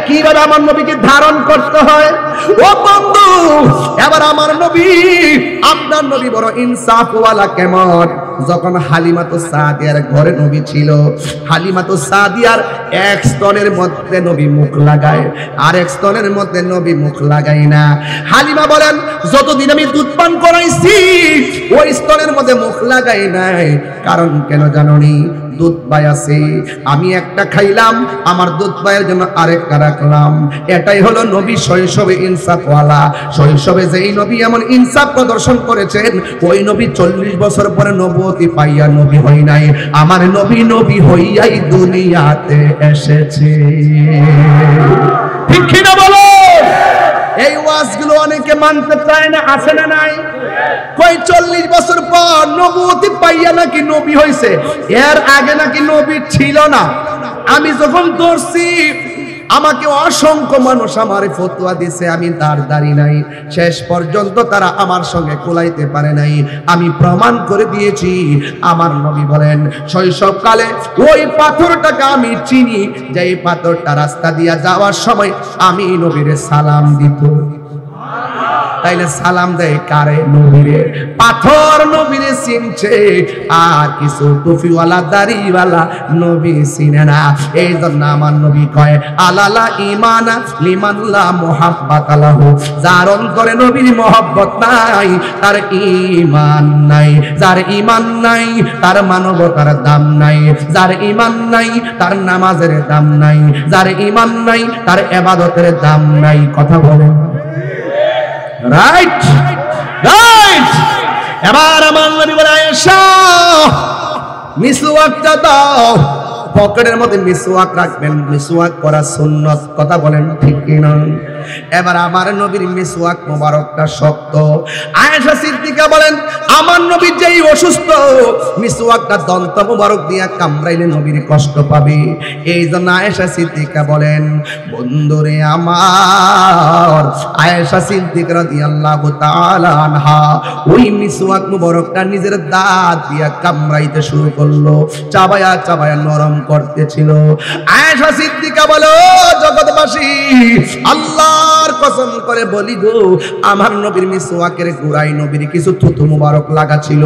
কিভাবে আমার নবীকে ধারণ করতে হয়। ও বন্ধু, এবার আমার নবী, আপনার নবী বড় ইনসাফওয়ালা কেমন। যখন হালিমাতুস সাদিয়ার ঘরে নবী ছিল, হালিমাতুস সাদিয়ার এক স্তনের মধ্যে নবী মুখ লাগায়, আর এক স্তনের মধ্যে নবী মুখ লাগায় না। হালিমা বলেন, যতদিন আমি দুধ পান করাইছি ওই স্তনের মধ্যে মুখ লাগাই নাই। কারণ কেন জানোনি? দুধ পাই আছে, আমি একটা খাইলাম, আমার দুধ পায়ের জন্য আরেকটা রাখলাম। এটাই হলো নবী শৈশবে ইনসাফওয়ালা। শৈশবে যেই নবী এমন ইনসাফ প্রদর্শন করেছেন, ওই নবী 40 বছর পরে নবুয়তি পাইয়া নবী হয় নাই। আমার নবী নবী হইয়াই দুনিয়াতে এসেছে। ঠিক কি না বলো? এই ওয়াজগুলো অনেকে মানতে চায় না, আছে না নাই? কই 40 বছর পর নবুয়তি পাইয়া নাকি নবী হইছে, এর আগে নাকি নবী ছিল না। আমি যখন ধরছি, আমাকে অসংখ্য মানুষ আমার ফতোয়া দিছে, আমি তার দাঁড়ি নাই, শেষ পর্যন্ত তারা আমার সঙ্গে কোলাইতে পারে নাই। আমি প্রমাণ করে দিয়েছি। আমার নবী বলেন, শৈশবকালে ওই পাথরটাকে আমি চিনি, যে এই পাথরটা রাস্তা দিয়া যাওয়ার সময় আমি নবীরে সালাম দিত। তাইলে সালাম দেয় কারে? নবীরে। পাথর নবীরে চিনছে, আর কিছু টুপিওয়ালা দাড়িওয়ালা নবী চিনে না। এই জন্য আমার নবী কয়, আলালা ইমানা লিমানলা মুহাব্বাত লাহু। যার অন্তরে নবীর মহব্বত নাই, তার ঈমান নাই। যার ঈমান নাই, তার মানবতার দাম নাই। যার ঈমান নাই, তার নামাজের দাম নাই। যার ঈমান নাই, তার ইবাদতের দাম নাই। কথা বলেন রাইট? রাইট। এবার আমার নবী বলে, আয়েশা মিসওয়াকটা দাও। পকেটের মধ্যে মিসওয়াক রাখবেন, মিসওয়াক করা সুন্নাত। কথা বলেন ঠিক কি না? এবার আমার নবীর মিসওয়াক মোবারকটা শক্ত। আয়েশা সিদ্দিকা বলেন, আমার নবী যেই অসুস্থ, মিসওয়াকটা দন্ত মোবারক দিয়া কামড়াইলে নবীর কষ্ট পাবে। এই জন্য আয়েশা সিদ্দিকা বলেন, বন্ধুরে আমার, আয়েশা সিদ্দিকা রাদিয়াল্লাহু তাআলা আনহা ওই মিসওয়াক মোবারকটা নিজের দাঁত দিয়া কামড়াইতে শুরু করলো, চাবায়া চাবায়া নরম করতেছিল। আয়েশা সিদ্দিকা বলো, জগৎবাসী, আল্লাহর কসম করে বলি গো, আমার নবীর মিসওয়াকের গোড়ায় নবীর কিছু থুতু মুবারক লাগা ছিল।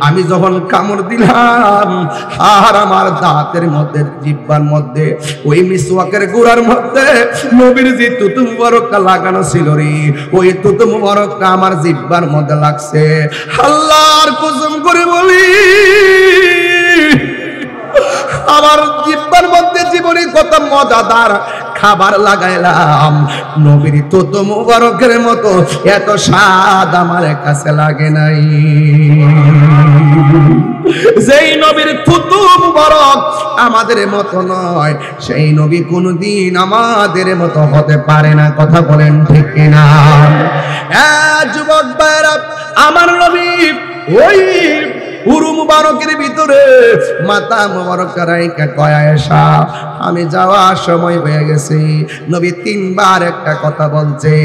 আমি যখন কামড় দিলাম, আর আমার দাঁতের মধ্যে, জিহ্বার মধ্যে, ওই মিসওয়াকের গোড়ার মধ্যে নবীর যে থুতু মুবারকটা লাগানো ছিল রে, ওই থুতু মুবারকটা আমার জিহ্বার মধ্যে লাগছে। আল্লাহর কসম করে বলি, আমার জিহ্বার মধ্যে জীবনে কত মজাদার খাবার লাগাইলাম, নবীর থুতু মুবারকের মতো এত স্বাদ আমার কাছে লাগে নাই। যেই নবীর থুতু মুবারক আমাদের মতো নয়, সেই নবী কোনদিন আমাদের মতো হতে পারে না। কথা বলেন ঠিক কিনা? যুবক ভাইরা, আমার নবী ওই উরু মুবারকের ভিতরে মাথা মুবারক রাইখা কয়, আয়েশা আমি যাওয়ার সময় হয়ে গেছে। নবী 3 বার একটা কথা বলছে,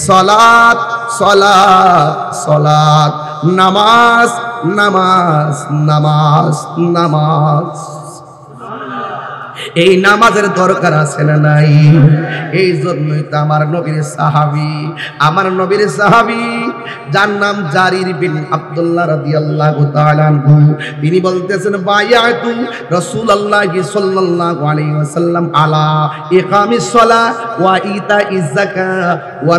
সালাত সালাত সালাত, নামাজ নামাজ নামাজ নামাজ। এই নামাজের দরকার আছে না নাই? এই জন্যই তো আমার নবীর সাহাবী, আমার নবীর সাহাবী যার নাম জারির বিন আব্দুল্লাহ রাদিয়াল্লাহু তাআলা আনহু, তিনি বলতেছেন, বায়াতু রাসূলুল্লাহি সাল্লাল্লাহু আলাইহি ওয়াসাল্লাম আলা ইকামিস সালাহ ওয়া ইতাইজ যাকাত ওয়া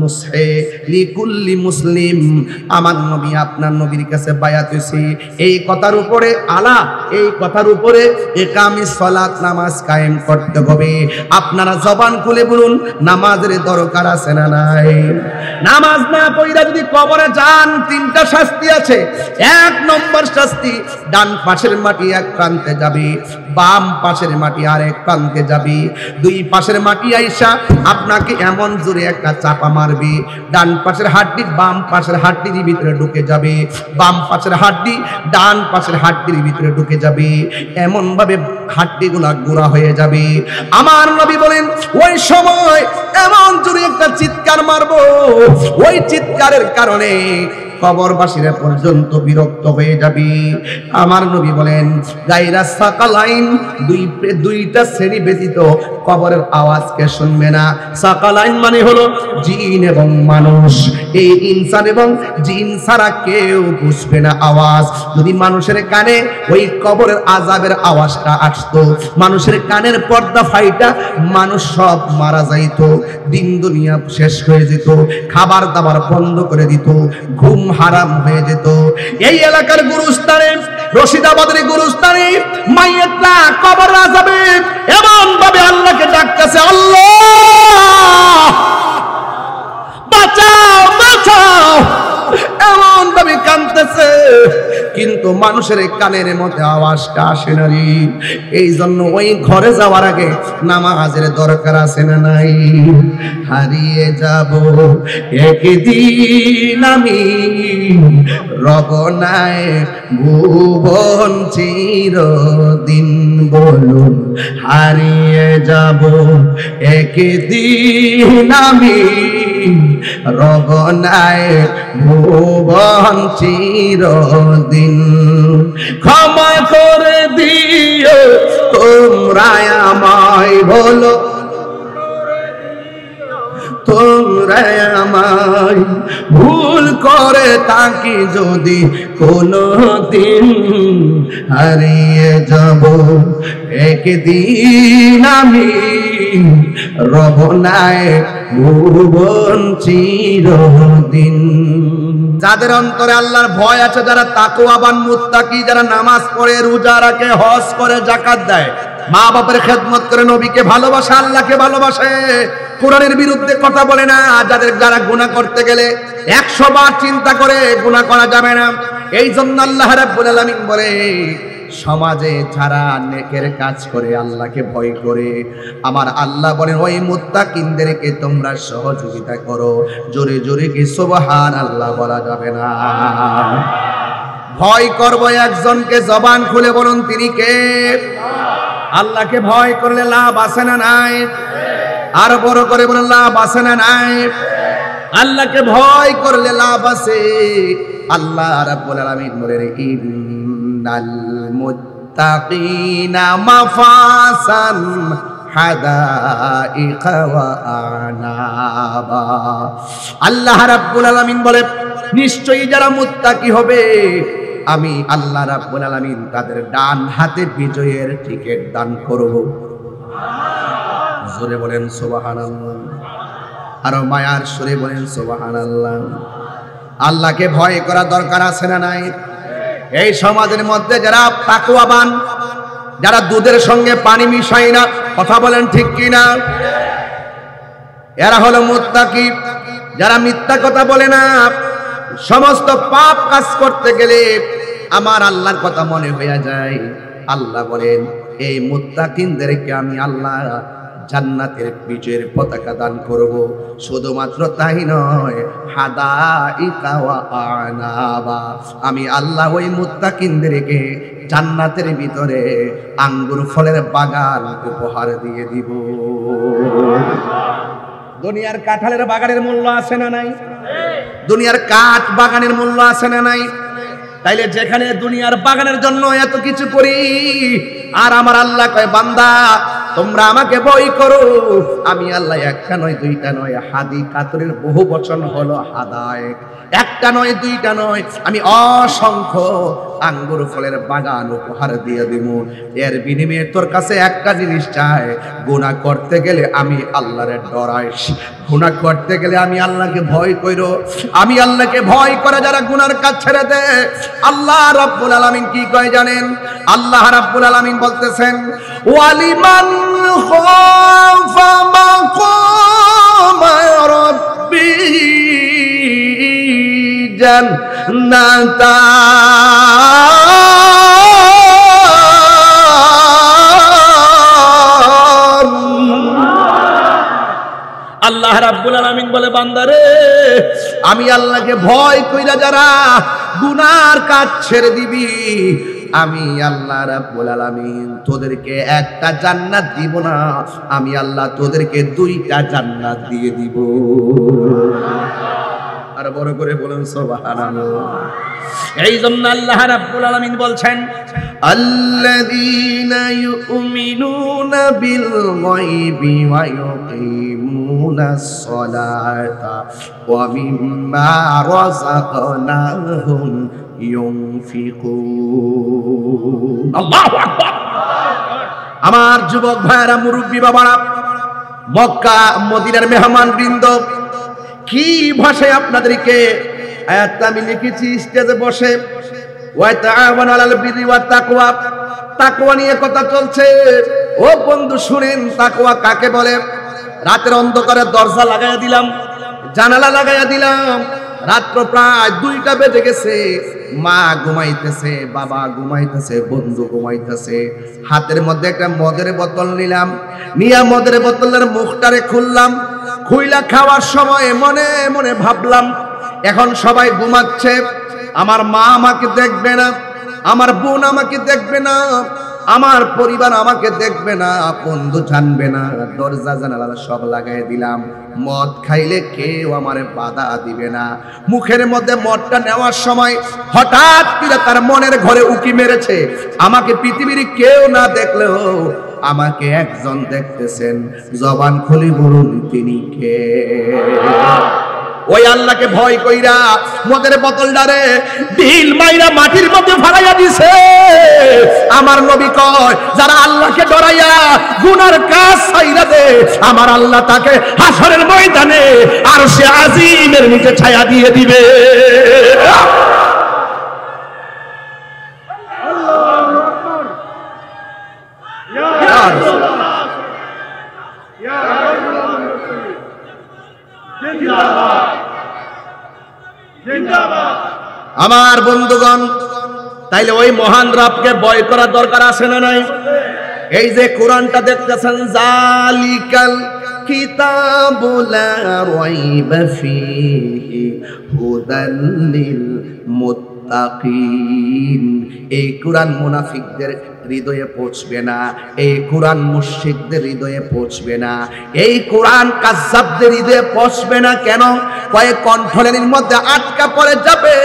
নুসহি লিকুল্লি মুসলিম। আমার নবী আপনার নবীর কাছে বায়াত হইছে এই কথার উপরে, আলা এই কথার উপরে, ইকামিস সালাত নামাজ কায়েম করতে হবে। আপনারা জবান খুলে বলুন, নামাজের দরকার আছে না নাই? নামাজ না পড়িয়া যদি কবরে যান, 3টা শাস্তি আছে। 1 নম্বর শাস্তি, ডান পাশের মাটি এক প্রান্তে যাবে, বাম পাশের মাটি আরেক প্রান্তে যাবে। 2 পাশের মাটি আইসা আপনাকে এমন জোরে একটা চাপা মারবে, ডান পাশের হাড্ডি বাম পাশের হাড্ডির ভিতরে ঢুকে যাবে, বাম পাশের হাড্ডি ডান পাশের হাড্ডির ভিতরে ঢুকে যাবে। এমন ভাবে হাড্ডিগুলা গুঁড়া হয়ে যাবে। আমার নবী বলেন, ওই সময় এমন জোরে একটা চিৎকার মারবো, ওই চিৎকারের কারণে কবরবাসীরা পর্যন্ত বিরক্ত হয়ে যাবে। আমার নবী বলেন গায়রা সাকালাইন, দুইটা শ্রেণী ব্যতীত কবরের আওয়াজকে শুনবে না। সাকালাইন মানে হলো জিন এবং মানুষ। এই ইনসান এবং জিন ছাড়া কেউ বুঝবে না আওয়াজ। যদি মানুষের কানে ওই কবরের আযাবের আওয়াজটা আসতো, মানুষের কানের পর্দা ফাইটা মানুষ সব মারা যাইতো, দিন দুনিয়া শেষ হয়ে যেত, খাবার দাবার বন্ধ করে দিত, ঘুম হারাম হয়ে যেত। এই এলাকার গুরুস্থানে, রশিদাবাদের গুরুস্থানে মাইয়াতরা কবর আযাবে এমন ভাবে আল্লাহকে ডাকতেছে, আল্লাহ বাঁচাও বাঁচাও, এমন ভাবে কাঁদতেছে, কিন্তু মানুষের কানের মধ্যে আওয়াজটা আসে না রে। এই জন্য ওই ঘরে যাওয়ার আগে নামাজের দরকার আছে না নাই? হারিয়ে যাব একদিন আমি, রব নাই ভুবন চিরদিন, বলুন হারিয়ে যাব একদিন আমি, রব নাই ভুবন চিরদিন। ক্ষমা করে দিও তোমরা আমায়, বলো তোমরা আমায়, ভুল করে তাকি যদি কোনো দিন, হারিয়ে যাব একদিন আমি, রব নাই ভুবন চিরদিন। যাদের অন্তরে আল্লাহর ভয় আছে, যারা তাকওয়াবান মুত্তাকি, যারা নামাজ পড়ে, রোজা রাখে, হজ করে, যাকাত দেয়, মা বাবার খেদমত করে, নবীকে ভালোবাসে, আল্লাহকে ভালোবাসে, কোরআনের বিরুদ্ধে কথা বলে না, যারা গুনাহ করতে গেলে 100 বার চিন্তা করে গুনাহ করা যাবে না। এই জন্য আল্লাহ রাব্বুল আলামিন বলে, সমাজে যারা নেকের কাজ করে, আল্লাহকে ভয় করে, আমার আল্লাহ বলেন ওই মুত্তাকিনদেরকে তোমরা সহযোগিতা করো। জোরে জোরে কি সুবহানাল্লাহ বলা যাবে না? ভয় করব একজনকে, জবান খুলে বলুন তিনি কে? আল্লাহকে ভয় করলে লাভ আছে না নাই? আর বড় করে বলুন লাভ আছে না নাই? আল্লাহকে ভয় করলে লাভ আছে। আল্লাহ রাব্বুল আলামিন বলেন ইন্নাল মুত্তাকিনা মাফাসান হাদাইকা ওয়া আনাবা। আল্লাহ রাব্বুল আলামিন বলে নিশ্চয়ই যারা মুত্তাকি হবে, আমি আল্লাহ রাব্বুল আলামিন তাদের ডান হাতে বিজয়ের টিকিট দান করব। জোরে বলেন সুবহানাল্লাহ, আর মায়ার সুরে বলেন সুবহানাল্লাহ। আল্লাহকে ভয় করা দরকার আছে না নাই? এই সমাজের মধ্যে যারা তাকওয়াবান, যারা দুধের সঙ্গে পানি মিশায় না, কথা বলেন ঠিক কিনা? এরা হলো মুত্তাকি। যারা মিথ্যা কথা বলে না, সমস্ত পাপ কাজ করতে গেলে আমার আল্লাহর কথা মনে হয়ে যায়। আল্লাহ বলেন এই মুত্তাকিনদেরকে আমি আল্লাহ জান্নাতের বিজয়ের পতাকা দান করব। শুধুমাত্র তাই নয়, হাদাইকা ওয়া আনাবা, আমি আল্লাহ ওই মুত্তাকিনদেরকে জান্নাতের ভিতরে আঙ্গুর ফলের বাগান উপহার দিয়ে দিব। দুনিয়ার কাঁঠালের বাগানের মূল্য আছে না নাই? দুনিয়ার কাঠ বাগানের মূল্য আছে না নাই? তাইলে যেখানে দুনিয়ার বাগানের জন্য এত কিছু করি, আর আমার আল্লাহ কয় বান্দা তোমরা আমাকে ভয় করো, আমি আল্লাহ একটা নয় দুইটা নয়, হাদি কাতরের বহু বচন হলো হাদায়েক, একটা নয় দুইটা নয়, আমি অসংখ্য আঙ্গুর ফলের বাগান উপহার দিয়ে দেব। এর বিনিময়ে তোর কাছে একটা জিনিস চাই, গুনাহ করতে গেলে আমি আল্লাহরে ডরাইস, গুনাহ করতে গেলে আমি আল্লাহকে ভয় কইরো। আমি আল্লাহকে ভয় করে যারা গুনার কাজ ছেড়ে দেয়, আল্লাহ রাব্বুল আলামিন কি কয় জানেন? আল্লাহ রাব্বুল আলামিন বলতেছেন ওয়ালিমান খাফা মাকাম রাব্বি জান্নাতান। আল্লাহ রাব্বুল আলামিন বলে বান্দারে, আমি আল্লাহকে ভয় কইরা যারা গুনার কাজ ছেড়ে দিবি, আমি আল্লাহ রাব্বুল আলামিন তোদেরকে একটা জান্নাত দিব না, আমি আল্লাহ তোদেরকে দুইটা জান্নাত দিয়ে দিব। আর বড় করে বলুন সুবহানাল্লাহ। এই জন্য আল্লাহ রাব্বুল আলামিন বলছেন আল্লাযীনা ইউমিনুনা বিল গায়বি ওয়া ইউকিমুনাস সালাতা ওয়া মিম্মা রাযাকনাহুম ইউনফিকুন। আল্লাহু আকবার। আমার যুবক ভাইরা, মুরব্বী বাবারা, মক্কা মদিনার মেহমান বৃন্দ, কি ভাষায় আপনাদেরকে আয়াতটা আমি লিখেছি স্টেজে বসে, ওয়া তাআওয়ানু আলাল বিররি ওয়াত তাকওয়া, তাকওয়া নিয়ে কথা চলছে। ও বন্ধু শুনেন, তাকওয়া কাকে বলে? রাতের অন্ধকারে দরজা লাগাইয়া দিলাম, জানালা লাগাইয়া দিলাম, রাত্র প্রায় 2টা বেজে গেছে, মা ঘুমাইতেছে, বাবা ঘুমাইতেছে, বন্ধু ঘুমাইতেছে, হাতের মধ্যে একটা মদের বোতল নিলাম, নিয়া মদের বোতলের মুখটারে খুললাম, খুইলা খাওয়ার সময় মনে মনে ভাবলাম এখন সবাই ঘুমাচ্ছে, আমার মা আমাকে দেখবে না, আমার বোন আমাকে দেখবে না, আমার পরিবার আমাকে দেখবে না, বন্ধু জানবে না, দরজা জানালা সব লাগাই দিলাম। মদ খাইলে কেউ আমারে বাধা দিবে না। মুখের মধ্যে মদটা নেওয়ার সময় হঠাৎ করে তার মনের ঘরে উকি মেরেছে, আমাকে পৃথিবীর কেউ না দেখলেও আমাকে একজন দেখতেছেন, জবান খুলি বলুন তিনি কে? ওই আল্লাহকে ভয় কইরা মদের বোতলটারে ঢিল মাইরা মাটির মধ্যে ফালাইয়া দিছে। আমার নবী কয়, যারা আল্লাহকে ডরাইয়া গুনার কাজ ছাইরা দে, আমার আল্লাহ তাকে হাসরের ময়দানে আরশে আজিমের নিচে ছায়া দিয়ে দিবে। আল্লাহু আকবার। ইয়া রাসূলুল্লাহ, ইয়া রাসূলুল্লাহ, জিন্দাবাদ জিন্দাবাদ। আমার বন্ধুগণ, তাইলে ওই মহান রবকে ভয় করার দরকার আছে না নাই? এই যে কোরআনটা দেখতেছেন, জালিকাল কিতাবু লা রাইবা ফীহি হুদাল লিল মুত্তাকিন। এই কোরআন মুনাফিকদের হৃদয়ে পৌঁছবে না, এই কোরআন মুশরিকদের হৃদয়ে পৌঁছবে না, এই কোরআন কায্যাবদের হৃদয়ে পৌঁছবে না। কেন? কয়েক কণ্ঠলের মধ্যে আটকা পড়ে যাবে,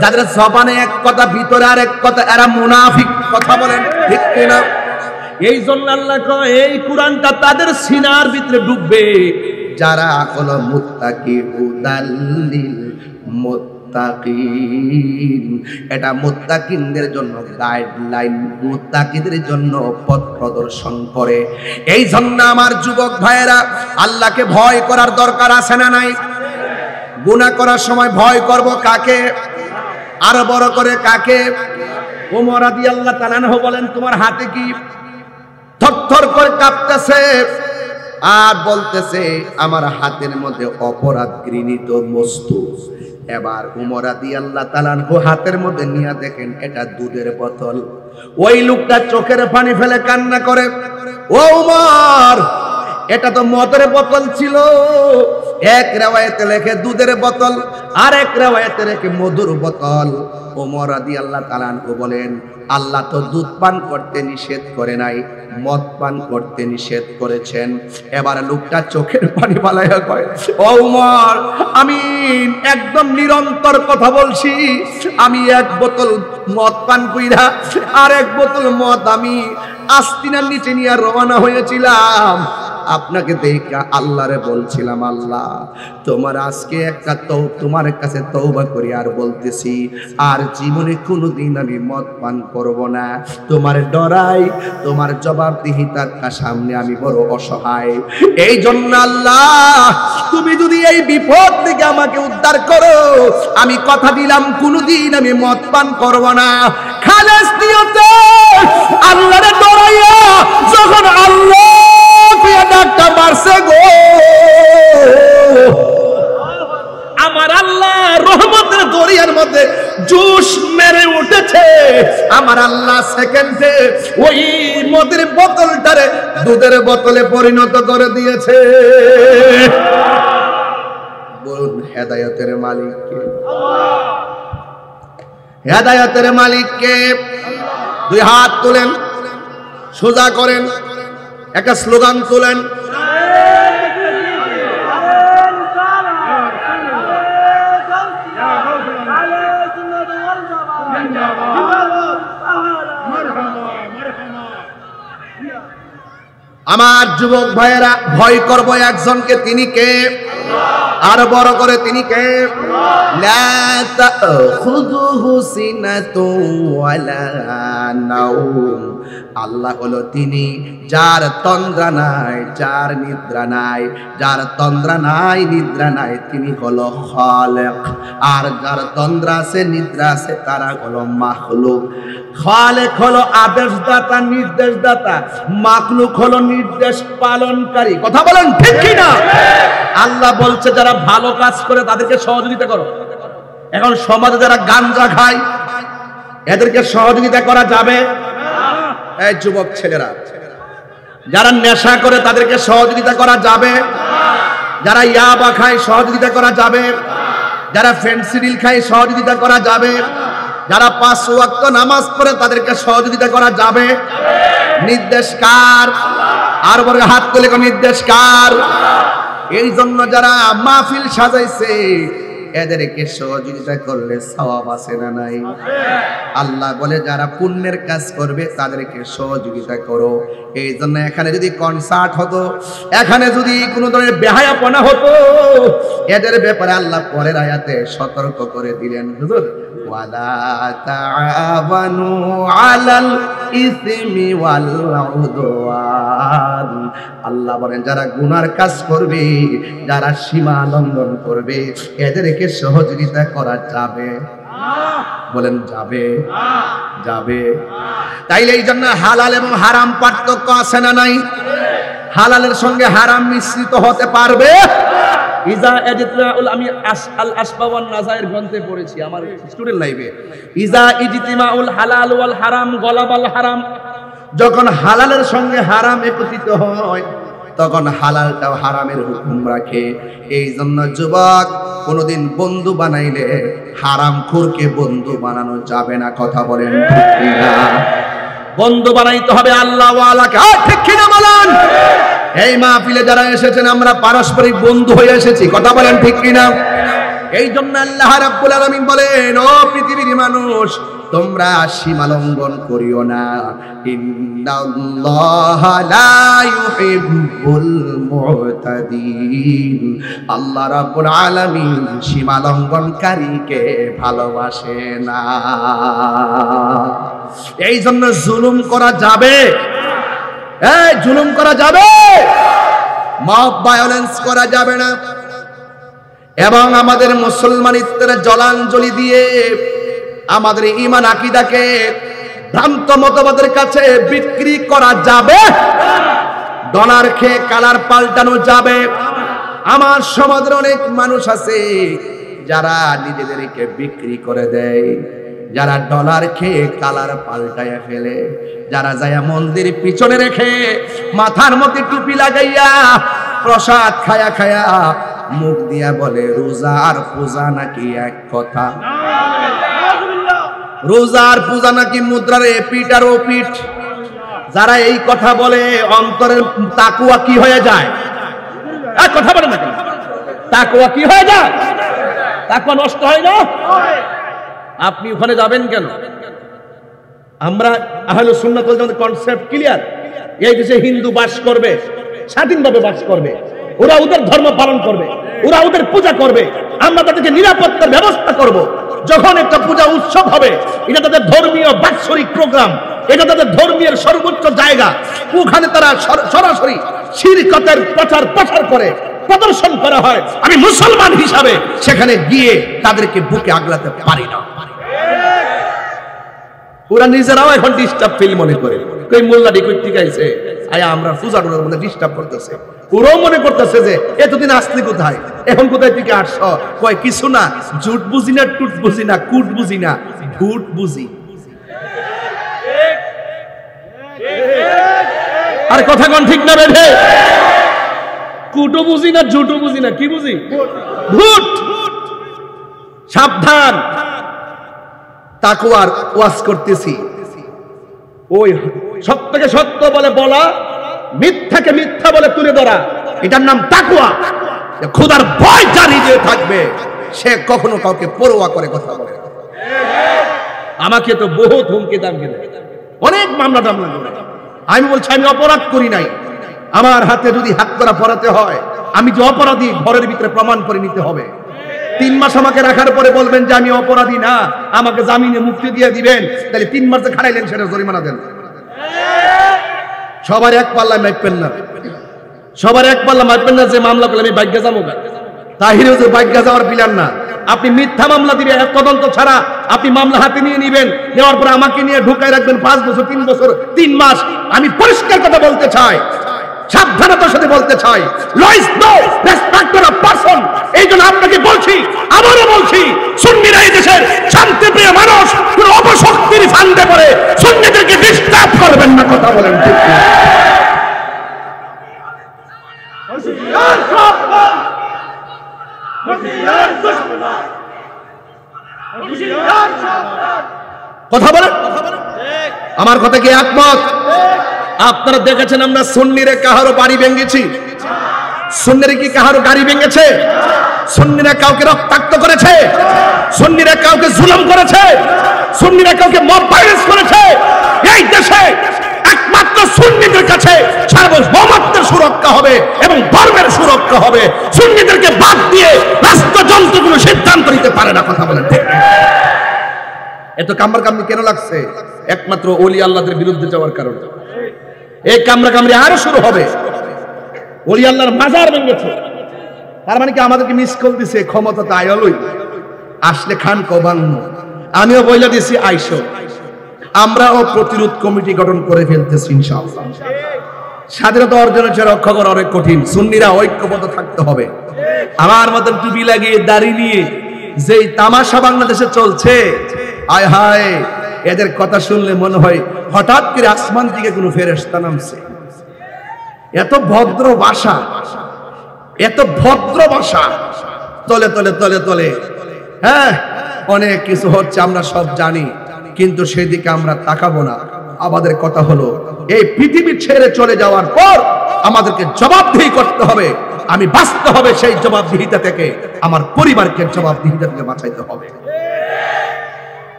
যাদের জবানে এক কথা ভিতরে আরেক কথা, এরা মুনাফিক। কথা বলেন ঠিক কিনা? এই জন্য আল্লাহ কয় এই কোরআনটা তাদের সিনার ভিতরে ঢুকবে যারা হলো মুত্তাকি, হুদাল লিল মুত্তাকিন। এটা মুত্তাকিনদের জন্য গাইডলাইন, মুত্তাকিদের জন্য পথ প্রদর্শন করে। এই জন্য আমার যুবক ভাইয়েরা, আল্লাহকে ভয় করার দরকার আছে না নাই? গুনাহ করার সময় ভয় করব কাকে? আরো বড় করে কাকে? ওমর রাদিয়াল্লাহু তাআলা আনহু বলেন, তোমার হাতে কি? থরথর করে কাঁপতেছে আর বলতেছে, আমার হাতের মধ্যে অপরাধ ঘৃণিত বস্তু। এবার ওমর রাদিয়াল্লাহু তাআলা আনহু হাতের মধ্যে নিয়ে দেখেন এটা দুধের বোতল। ওই লোকটা চোখের পানি ফেলে কান্না করে, ও ওমর, এটা তো মদের বোতল ছিল। এক রিওয়ায়াতে লেখে দুধের বোতল, আর এক রিওয়ায়াতে লেখে মধুর বোতল। ওমর রাদিয়াল্লাহু তাআলা আনহু বলেন, আল্লাহ তো দুধ পান করতে নিষেধ করে নাই, মদ পান করতে নিষেধ করেছেন। এবার লোকটা চোখের পানি বালাইয়া কয়, ও ওমর, আমি একদম নিরন্তর কথা বলছি, আমি এক বোতল মদ পান কইরা আর এক বোতল মদ আমি আস্তিনার নিচে নিয়ে রওনা হয়েছিলাম। আপনাকে দেখা আল্লাহরে বলছিলাম, আল্লাহ তোমার আজকে একটা তোমার কাছে তওবা করি আর বলতেছি আর জীবনে কোনোদিন আমি মদ পান করব না। তোমার ডরাই, তোমার জবাবদিহিতার সামনে আমি বড় অসহায়। এই জন্য আল্লাহ, তুমি যদি এই বিপদ থেকে আমাকে উদ্ধার করো, আমি কথা দিলাম কোনোদিন আমি মদ পান করব না। খালেস নিয়তে আল্লাহরে ডরাইয়া যখন আল্লাহ ডাকটা মারছে গো, আমার আল্লাহ রহমতের দরিয়ার মধ্যে জোশ মেরে উঠেছে। আমার আল্লাহ সেকেন্ডে ওই মদের বোতলটারে দুধের বোতলে পরিণত করে দিয়েছে। বলুন হেদায়েতের মালিক কে? হেদায়েতের মালিক কে? দুই হাত তুলেন, সোজা করেন, একটা স্লোগান তোলেন, আমার যুবক ভাইয়েরা, ভয় করব একজনকে, তিনি কে? আর বড় করে, তিনি কে? লা তাখুযুহু সিনাতুন ওয়ালা নাওম। আল্লাহ হলো তিনি যার তন্দ্রা নাই, যার নিদ্রা নাই, যার তন্দ্রা নাই নিদ্রা নাই, তিনি হলো খালেক। আর যার তন্দ্রা আছে নিদ্রা আছে তারা হলো মাখলুক। খালেক হলো আদেশদাতা, নির্দেশদাতা, মাখলুক হলো নির্দেশ পালনকারী। কথা বলেন ঠিক কি না? আল্লাহ বলছে যারা ভালো কাজ করে তাদেরকে সহযোগিতা করো। এখন সমাজে যারা গাঞ্জা খায় এদেরকে সহযোগিতা করা যাবে? এই যুবক ছেলেরা, যারা নেশা করে তাদেরকে সহযোগিতা করা যাবে? যারা ইয়াবা খায় সহযোগিতা করা যাবে? যারা ফেন্সিডিল খায় সহযোগিতা করা যাবে? যারা 5 ওয়াক্ত নামাজ পড়ে তাদেরকে সহযোগিতা করা যাবে? নির্দেশ কার? আর বড় হাত তুলে নির্দেশ কার? এই জন্য যারা মাহফিল সাজাইছে এদেরকে সহযোগিতা করলে সওয়াব আছে না নাই? আল্লাহ বলে যারা পুণ্যের কাজ করবে তাদেরকে সহযোগিতা করো। এই জন্য এখানে যদি কনসার্ট হতো, এখানে যদি কোনো ধরনের বেহায়াপনা হতো, এদের ব্যাপারে আল্লাহ পরের আয়াতে সতর্ক করে দিলেন, হুজুর ওয়ালা তাআওয়ানু আলাল ইসমি ওয়াল উদওয়ান। আল্লাহ বলেন যারা গুনার কাজ করবে, যারা সীমা লঙ্ঘন করবে এদেরকে সহযোগিতা করা যাবে? বলেন যাবে? যাবে। তাইলে এই জন্য হালাল এবং হারাম পার্থক্য আছে না নাই? হালালের সঙ্গে হারাম মিশ্রিত হতে পারবে? ইজা ইজতিমাউল, আমি আল আসবাব ওয়ান নাজায়ের গ্রন্থে পড়েছি আমার স্টুডেন্ট লাইফে, ইজা ইজতিমাউল হালাল ওয়াল হারাম গলাবাল হারাম। যখন হালালের সঙ্গে হারাম একত্রিত হয় তখন হালালটাও হারামের হুকুম রাখে। এই জন্য যুবক, কোনদিন বন্ধু বানাইলে হারামখোরকে বন্ধু বানানো যাবে না। কথা বলেন ঠিক কিনা? বন্ধু বানাইতে হবে আল্লাহ ওয়ালাকে। ঠিক কিনা বলেন? এই মাহফিলে যারা এসেছেন আমরা পারস্পরিক বন্ধু হয়ে এসেছি। কথা বলেন ঠিক কিনা? এই জন্য আল্লাহ রাব্বুল আলামিন বলেন, ও পৃথিবীর মানুষ, তোমরা সীমা লঙ্ঘন করিও না। ইন্নাল্লাহা লা ইউহিব্বুল মুতাদিন। আল্লাহ রাব্বুল আলামিন সীমা লঙ্ঘনকারীকে ভালোবাসে না। এই জন্য জুলুম করা যাবে? এই জুলুম করা যাবে? মব ভায়োলেন্স করা যাবে না। এবং আমাদের মুসলমানিত্বের জলাঞ্জলি দিয়ে আমাদের ঈমান আকীদাকে ভ্রান্ত মতবাদের কাছে বিক্রি করা যাবে? ডলার খেয়ে কালার পাল্টানো যাবে? আমার সমাজের অনেক মানুষ আছে যারা নিজেদেরকে বিক্রি করে দেয়, যারা ডলার খেয়ে কালার পাল্টায় ফেলে, যারা যায় মন্দির পিছনে রেখে মাথার মধ্যে টুপি লাগাইয়া প্রসাদ খায়া খায়া মুখ দিয়া বলে রোজা আর পূজা নাকি এক কথা। রোজা আর পূজা নাকি মুদ্রার এপিঠ আর ওপিঠ। যারা এই কথা বলে অন্তরের তাকওয়া কি হয়ে যায়? কথা বলে না, তাকওয়া কি হয়ে যায়? তাকওয়া নষ্ট হয় না? আপনি ওখানে যাবেন কেন? আমরা আহলে সুন্নাত ওয়াল জামাতের কনসেপ্ট ক্লিয়ার। এই দেশে হিন্দু বাস করবে, স্বাধীনভাবে বাস করবে, ওরা ওদের ধর্ম পালন করবে, ওরা ওদের পূজা করবে, আমরা তাদেরকে নিরাপত্তার ব্যবস্থা করব। যখন একটা পূজা উৎসব হবে, এটা তাদের ধর্মীয় বাৎসরিক প্রোগ্রাম, এটা তাদের ধর্মীয় সর্বোচ্চ জায়গা, ওখানে তারা সরাসরি শিরকতের প্রচার করে প্রদর্শন করা হয়। আমি মুসলমান হিসাবে সেখানে গিয়ে তাদেরকে বুকে আগলাতে পারি না। ওরা নিজেরাও এখন ডিস্টার্ব ফিল মনে করে, কই মোল্লাডি কই ঠিক আছে আয়া আমরা পূজা করার মধ্যে ডিস্টার্ব করতেছে। ওরাও মনে করতেছে যে এতদিন আসলি কোথায়, এখন কোথায় থেকে আসছো? কয় কিছু না, জুট বুঝি না, টুট বুঝি না, কুট বুঝি না, ভুট বুঝি। আর কথা কোন ঠিক না বেঠে? কুটো বুঝি না, জুটো বুঝি না, কি বুঝি? ভুট। সাবধান। তাকওয়ার ওয়াজ করতেছি, ওই সত্যকে সত্য বলে বলা, মিথ্যাকে মিথ্যা বলে তুলে ধরা, এটার নাম তাকওয়া। খোদার ভয় যার হৃদয়ে থাকবে সে কখনো কাউকে পরোয়া করে কথা বলে। আমাকে তো বহুত হুমকি দামকে দেয়, অনেক মামলা টামলা করে। আমি বলছি আমি অপরাধ করি নাই, আমার হাতে যদি হাত করা পরাতে হয়, আমি যে অপরাধী ঘরের ভিতরে প্রমাণ করে নিতে হবে। 3 মাস আমাকে রাখার পরে বলবেন যে আমি অপরাধী না, আমাকে জামিনে মুক্তি দিয়ে দিবেন, তাহলে 3 মাস যে খাড়াইলেন সেটা জরিমানা দেন। সবার এক পাল্লায় মাপবেন না, সবার এক পাল্লা মাপবেন না। যে মামলা করলে আমি ভাগ্যে যাবো, তাহিরেও যে ভাগ্যে যাওয়ার প্ল্যান না। আপনি মিথ্যা মামলা দিবেন, এক তদন্ত ছাড়া আপনি মামলা হাতে নিয়ে নিবেন, নেওয়ার পরে আমাকে নিয়ে ঢুকাই রাখবেন 5 বছর, 3 বছর, 3 মাস। আমি পরিষ্কার কথা বলতে চাই, সাবধানতার সাথে বলতে চাই, law is no respecter of person. এই জন্য আপনাকে বলছি, আবারও বলছি, সুন্নিরা এই দেশের শান্তিপ্রিয় মানুষ, কোন অপশক্তির ফান্দে পড়ে সুন্নিদেরকে ডিস্টার্ব করবেন না। কথা বলেন ঠিক না? কথা বলেন, আমার কথা কি একমত? আপনারা দেখেছেন আমরা সুন্নিরে কাহারো বাড়ি ভেঙেছি? সুন্নিরে কি কাহারো গাড়ি ভেঙেছে? সুন্নিরা কাউকে রক্তাক্ত করেছে? সুন্নিরা কাউকে জুলুম করেছে? সুন্নিরা কাউকে মব ভায়োলেন্স করেছে? এই দেশে একমাত্র সুন্নিদের কাছে সার্বভৌমত্বের সুরক্ষা হবে এবং ধর্মের সুরক্ষা হবে। সুন্নিদেরকে বাদ দিয়ে রাষ্ট্রযন্ত্রগুলো সিদ্ধান্ত নিতে পারে না। কথা বলেন ঠিক? এত কামড়াকামড়ি কেন লাগছে? একমাত্র ওলি আল্লাহদের বিরুদ্ধে যাওয়ার কারণে। এই কামড়াকামড়ি আরো শুরু হবে। ওলি আল্লাহর মাজার ভেঙেছে, তার মানে কি আমাদেরকে মিস কল দিছে? ক্ষমতা তাই আলোই আসলে খান কবান, আমিও বইলা দিছি আইসো। আমরাও প্রতিরোধ কমিটি গঠন করে ফেলতেছি ইনশাআল্লাহ। স্বাধীনতা অর্জনের চেয়ে রক্ষা করা অনেক কঠিন। সুন্নিরা ঐক্যবদ্ধ থাকতে হবে। আমার মতন টুপি লাগিয়ে দাড়ি নিয়ে যেই তামাশা বাংলাদেশে চলছে, আয় হায়, এদের কথা শুনলে মনে হয় হঠাৎ করে আসমান থেকে কোনো ফেরেশতা নামছে। এত ভদ্র ভাষা, এত ভদ্র ভাষা, তলে তলে তলে তলে হ্যাঁ অনেক কিছু হচ্ছে, আমরা সব জানি, কিন্তু সেদিকে আমরা তাকাবো না। আমাদের কথা হলো এই পৃথিবী ছেড়ে চলে যাওয়ার পর আমাদেরকে জবাবদিহি করতে হবে। আমি বাঁচতে হবে সেই জবাবদিহিতা থেকে, আমার পরিবারকে জবাবদিহিতা থেকে বাঁচাইতে হবে।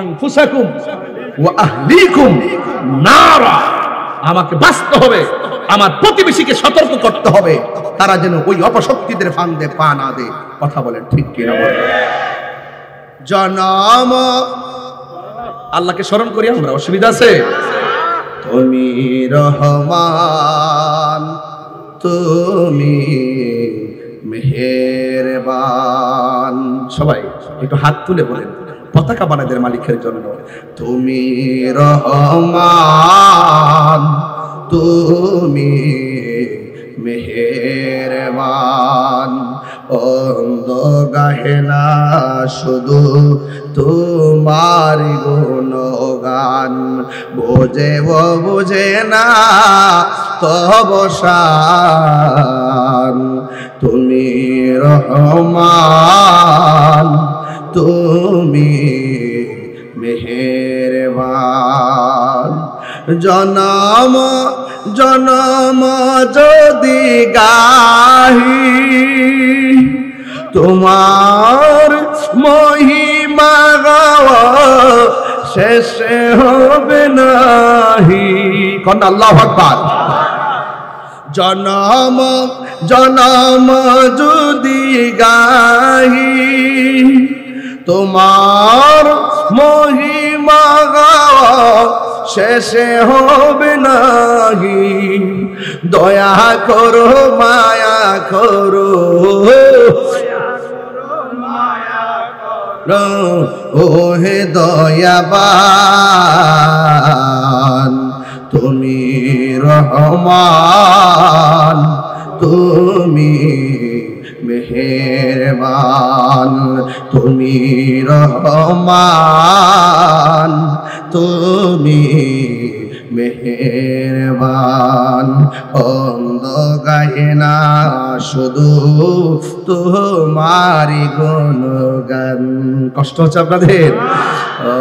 আনফুসাকুম ওয়া আহলিকুম নারা, আমাকে বাঁচতে হবে, আমার প্রতিবেশীকে সতর্ক করতে হবে, তারা যেন ওই অপশক্তিদের ফান্দে পা না দেয়। কথা বলেন ঠিক কিনা বলেন? জনম আল্লাহকে স্মরণ করি আমরা, অসুবিধা আছে? তুমি রহমান, তুমি মেহেরবান। সবাই একটু হাত তুলে বলেন পতাকা বানাদের মালিকের জন্য। তুমি রহমান, তুমি মেহেরবান, অন্ধ গাহে না শুধু তোমার গুণগান, বোঝে ও বোঝে না তব শান। তুমি রহমান, তুমি মেহেরবান। জনম জনম যদি গাহি তোমার মহিমা গাওয়া শেষে হবে নাহি। কোন আল্লাহু আকবার। জনম জনম যদি গাহি তোমার মহিমা গাওয়া শেষে হবে নাহি। দয়া করো মায়া করো, ওহে দয়াবান, তুমি রহমান, তুমি মেহেরবান। তুমি রহমান, তুমি মেহেরবান। অন্ধ গায়ে না শুধু তোমারি গুণগান। কষ্ট হচ্ছে আপনাদের?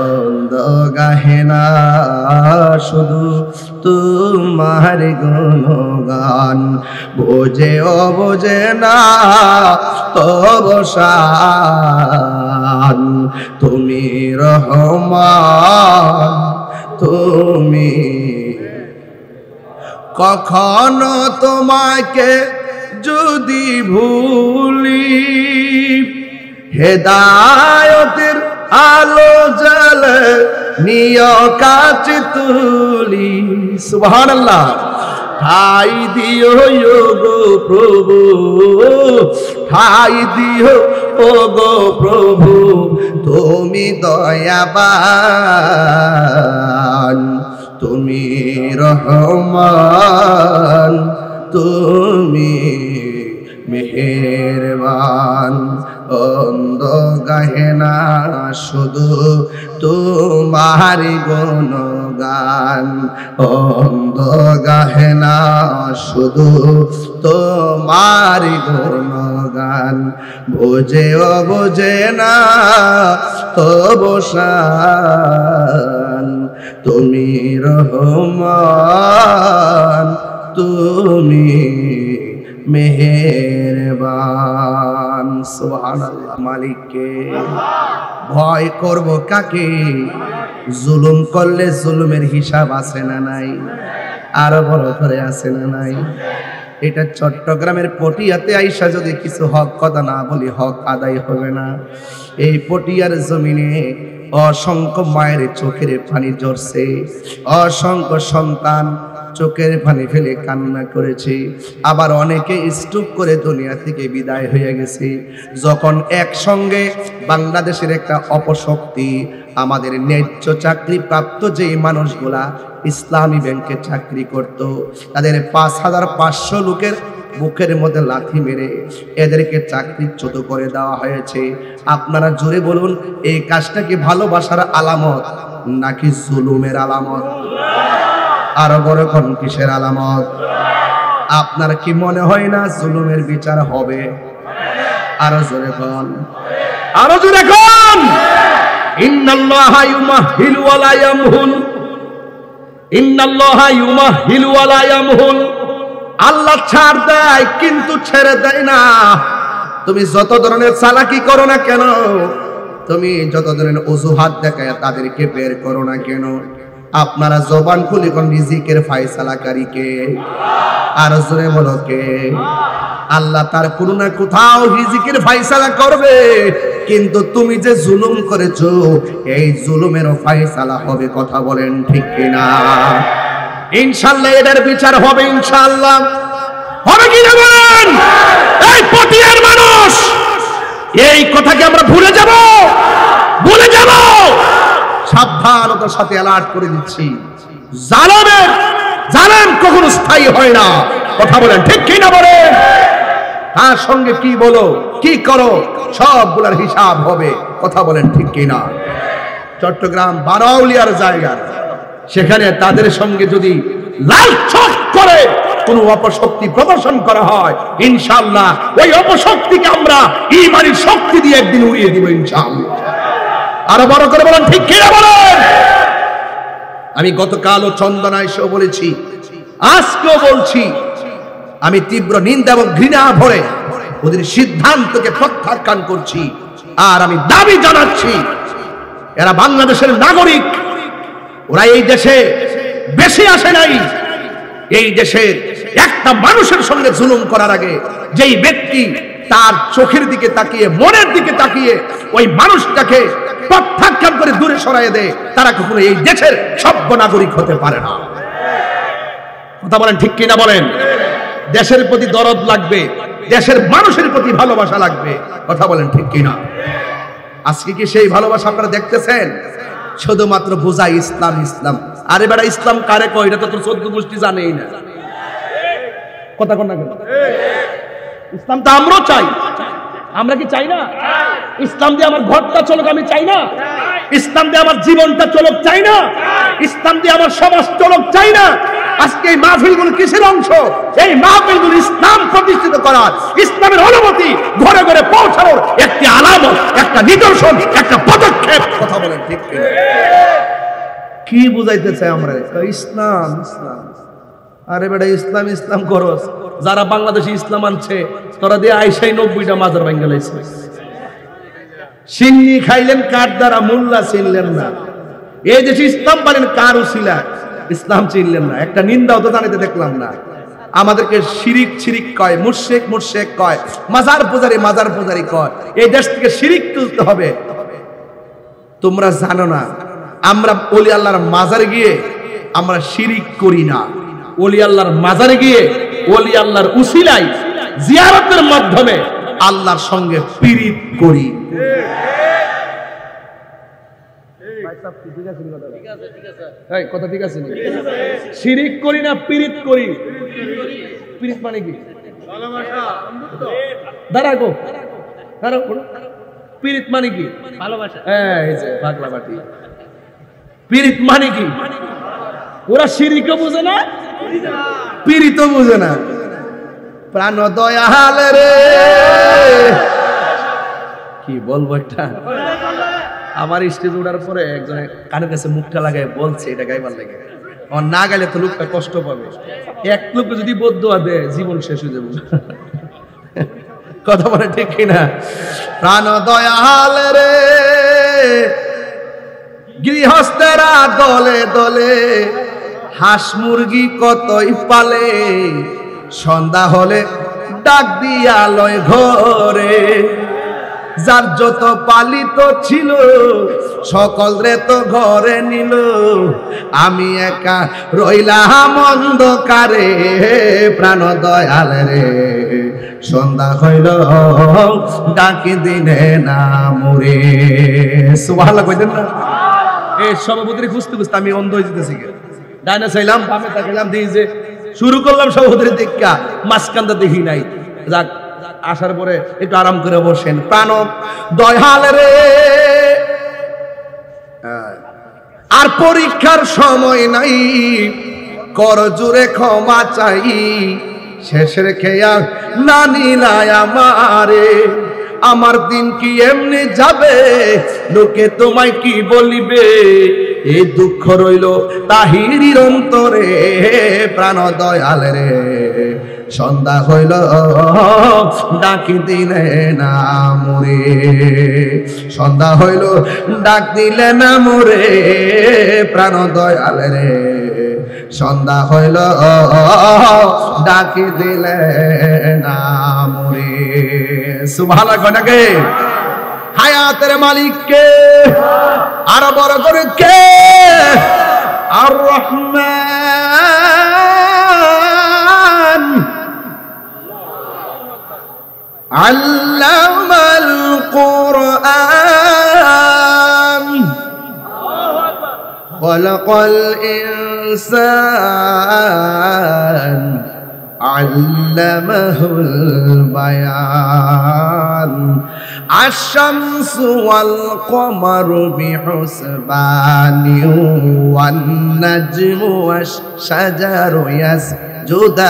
অন্ধ গায়ে না শুধু তোমারি গুণগান, বোঝে ও বোঝে না তব শান। তুমি রহমান, তুমি কখনো তোমাকে যদি ভুলি, হেদায়েতের আলো জ্বালে নিয় কাছে তুলি। সুবহানাল্লাহ। ঠাই দিও গো প্রভু, ঠাই দিও ও গো প্রভু, তুমি দয়াবান, তুমি রহমান, তুমি মেহেরবান। অন্ধ গাহে না শুধু তোমার গুণগান, অন্ধ গাহে না শুধু তোমার গুণগান। বোঝেও বোঝে না তবু শান, তুমি রহমান, তুমি মেহেরবান। সুবহানাল্লাহ। মালিককে ভয় করব কাকে? জুলুম করলে জুলুমের হিসাব আছে না নাই? আরো বড় করে আছে না নাই? এটা চট্টগ্রামের পটিয়াতে আইসা যদি কিছু হক কথা না বলি, হক আদায় হবে না। এই পটিয়ার জমিনে অসংখ্য মায়ের চোখের পানি ঝরছে, অসংখ্য সন্তান চোখের পানি ফেলে কান্না করেছে, আবার অনেকে স্ট্রোক করে দুনিয়া থেকে বিদায় হয়ে গেছে। যখন একসঙ্গে বাংলাদেশের একটা অপশক্তি আমাদের ন্যায্য চাকরি প্রাপ্ত যে মানুষগুলা ইসলামী ব্যাংকে চাকরি করত, তাদের ৫,৫০০ লোকের বুকের মধ্যে লাথি মেরে এদেরকে চাকরিচ্যুত করে দেওয়া হয়েছে। আপনারা জোরে বলুন, এই কাজটা কি ভালোবাসার আলামত নাকি জুলুমের আলামত? আরো বড় কোন কিসের আলামত? আপনার কি মনে হয় না জুলুমের বিচার হবে? আরো জোরে কোন, আরো জোরে কোন। ইন্নাল্লাহা ইউমাহিলু ওয়া লা ইয়ামহুল, ইন্নাল্লাহা ইউমাহিলু ওয়া লা ইয়ামহুল। আল্লাহ ছাড় দেয় কিন্তু ছেড়ে দেয় না। তুমি যত ধরনের চালাকি করো না কেন, তুমি যত ধরনের অজুহাত দেখায় তাদেরকে বের করো না কেন, আপনারা জবান খুলে কোন রিজিকের ফয়সালাকারী কে? আর জোরে বলো কে? আল্লাহ তার করুণা কোথাও রিজিকের ফয়সালা করবে, কিন্তু তুমি যে জুলুম করেছো এই জুলুমেরও ফয়সালা হবে। কথা বলেন ঠিক কিনা? ইনশাআল্লাহ এটার বিচার হবে, ইনশাআল্লাহ হবে কিনা বলেন? এই পটিয়ার মানুষ এই কথাকে আমরা ভুলে যাব? ভুলে যাব? সাবধানতার সাথে অ্যালার্ট করে দিচ্ছি, জালেম কখনো স্থায়ী হয় না। কথা বলেন ঠিক কিনা বলেন? তার সঙ্গে কি বলো কি করো সবগুলোর হিসাব হবে। কথা বলেন ঠিক কিনা? চট্টগ্রাম বারোয়াউলিয়ার জায়গা, সেখানে তাদের সঙ্গে যদি লালচক করে কোন অপশক্তি প্রদর্শন করা হয়, ইনশাআল্লাহ ওই অপশক্তিকে আমরা ঈমানি শক্তি দিয়ে একদিন উড়িয়ে দিব ইনশাআল্লাহ। আরো বড় করে বলেন ঠিক কিনা বলেন? আমি গতকালও চন্দনায় এসেও বলেছি, আজকেও বলছি, আমি তীব্র নিন্দা এবং ঘৃণা ভরে ওদের সিদ্ধান্তকে প্রত্যাখ্যান করছি। আর আমি দাবি জানাচ্ছি, এরা বাংলাদেশের নাগরিক, ওরা এই দেশে বেশি আসে নাই। এই দেশের একটা মানুষের সঙ্গে জুলুম করার আগে যেই ব্যক্তি তার চোখের দিকে তাকিয়ে, মনের দিকে তাকিয়ে ওই মানুষটাকে প্রত্যাখ্যান করে দূরে সরাইয়ে দেয়, তারা কখনো এই দেশের সভ্য নাগরিক হতে পারে না। কথা বলেন ঠিক কিনা বলেন? দেশের প্রতি দরদ লাগবে, দেশের মানুষের প্রতি ভালোবাসা লাগবে। কথা বলেন ঠিক কিনা? আজকে কি সেই ভালোবাসা আপনারা দেখতেছেন? শুধুমাত্র বোঝাই ইসলাম ইসলাম। আরে বেটা, ইসলাম কারে কয় এটা তো তোর 14 গোষ্ঠী জানেই না। কথা কোন না? ইসলাম তো আমরাও চাই। আমরা কি চাই না? ইসলাম দিয়ে আমার ঘরটা চলুক আমি চাই না? ইসলাম দিয়ে আমার জীবনটা চলুক চাই না? ইসলাম দিয়ে আমার সমাজ চলুক চাই না? আজকে এই মাহফিলগুলো কিসের অংশ? এই মাহফিলগুলো ইসলাম প্রতিষ্ঠিত করার, ইসলামের অনুমতি ঘরে ঘরে পৌঁছানোর একটি আলামত, একটা নিদর্শন, একটা পদক্ষেপ। কথা বলেন ঠিক কিনা? কি বুঝাইতে চাই আমরা? ইসলাম ইসলাম। আরে বেটা, ইসলাম ইসলাম করস, যারা বাংলাদেশে ইসলাম আনছে তোরা দিয়ে আইসাই 90টা মাজার ভাঙ্গা লাইছে। সিন্নি খাইলেন কার দ্বারা, মোল্লা চিনলেন না। এই দেশে ইসলাম পালেন কার উসিলা? ইসলাম চিনলেন না, একটা নিন্দাও তো জানাতে দেখলাম না। আমাদেরকে শিরিক শিরিক কয়, মুশরিক মুশরিক কয়, মাজার পূজারি কয়। এই দেশ থেকে শিরিক তুলতে হবে। তোমরা জানো না আমরা ওলি আল্লাহর মাজারে গিয়ে আমরা শিরিক করি না। ওলি আল্লাহর মাজারে গিয়ে ওলি আল্লাহর উসিলায় জিয়ারতের মাধ্যমে আল্লাহর সঙ্গে পীড়িত করি। কথা ঠিক আছে? শিরিক করি না, পীড়িত করি। পীড়িত মানে কি? দাঁড়াগো দাঁড়াও। পীড়িত মানে কি? ভালোবাসা। এই যে পাগলা বাটি। পীড়িত মানে কি? ওরা শিরিকও বুঝে না, পীড়িতও বুঝে না। প্রাণ দয়াল রে, কি বলবো, একটা আমার স্টেজ ওঠার পরে একজনে কানের কাছে মুখটা লাগায় বলছে এটা গাইবার লাগে। আমার না গাইলে তো লোকটা কষ্ট পাবে। এক লোক যদি বদদুয়া দেয় জীবন শেষ হয়ে যাবে। কথা বলে ঠিক কিনা? প্রাণ দয়াল রে, গৃহস্থেরা দলে দলে হাঁস মুরগি কতই পালে, সন্ধ্যা হলে ডাক দিয়া লয় ঘরে। যার যত পালিত ছিল সকল রে তো ঘরে নিল, আমি একা রইলাম অন্ধকারে। প্রাণ দয়াল রে, সন্ধ্যা হইল ডাকি দিনে না মুরে। সুবহানাল্লাহ কইতেন না? এই সভাপতির খুঁজতে খুঁজতে আমি অন্ধ হয়ে যেতেছি। ডাইনে চাইলাম, বামে তাকাইলাম, দেখি যে শুরু করলাম সভাপতির দেখা, মাঝখানটা দেখি নাই। যাক, আসার পরে একটু আরাম করে বসেন। প্রাণ দয়াল রে, আর পরীক্ষার সময় নাই, কর জোরে ক্ষমা চাই। শেষের খেয়া না নিলাই আমারে, আমার দিন কি এমনি যাবে, লোকে তোমায় কি বলিবে। এই দুঃখ রইল তাহিরির অন্তরে। প্রাণ দয়াল রে, সন্ধ্যা হইল ডাকি দিলে না মোরে। সন্ধ্যা হইল ডাক দিলে না মোরে। প্রাণ দয়াল রে, সন্ধ্যা হইল ডাকি দিলে না মোরে। সুবহানাল্লাহ কনাকে? হায়াতের মালিক কে? আর বড় করে কে? আর রহমান। আল্লামাল কুরআন, খলাকাল ইনসান, আল্লামাহুল বায়ান। আশ-শামসু ওয়াল কমারু বিহুসবানি, ওয়ান নাজমু ওয়াশ-শাজারু ইয়াসজুদান।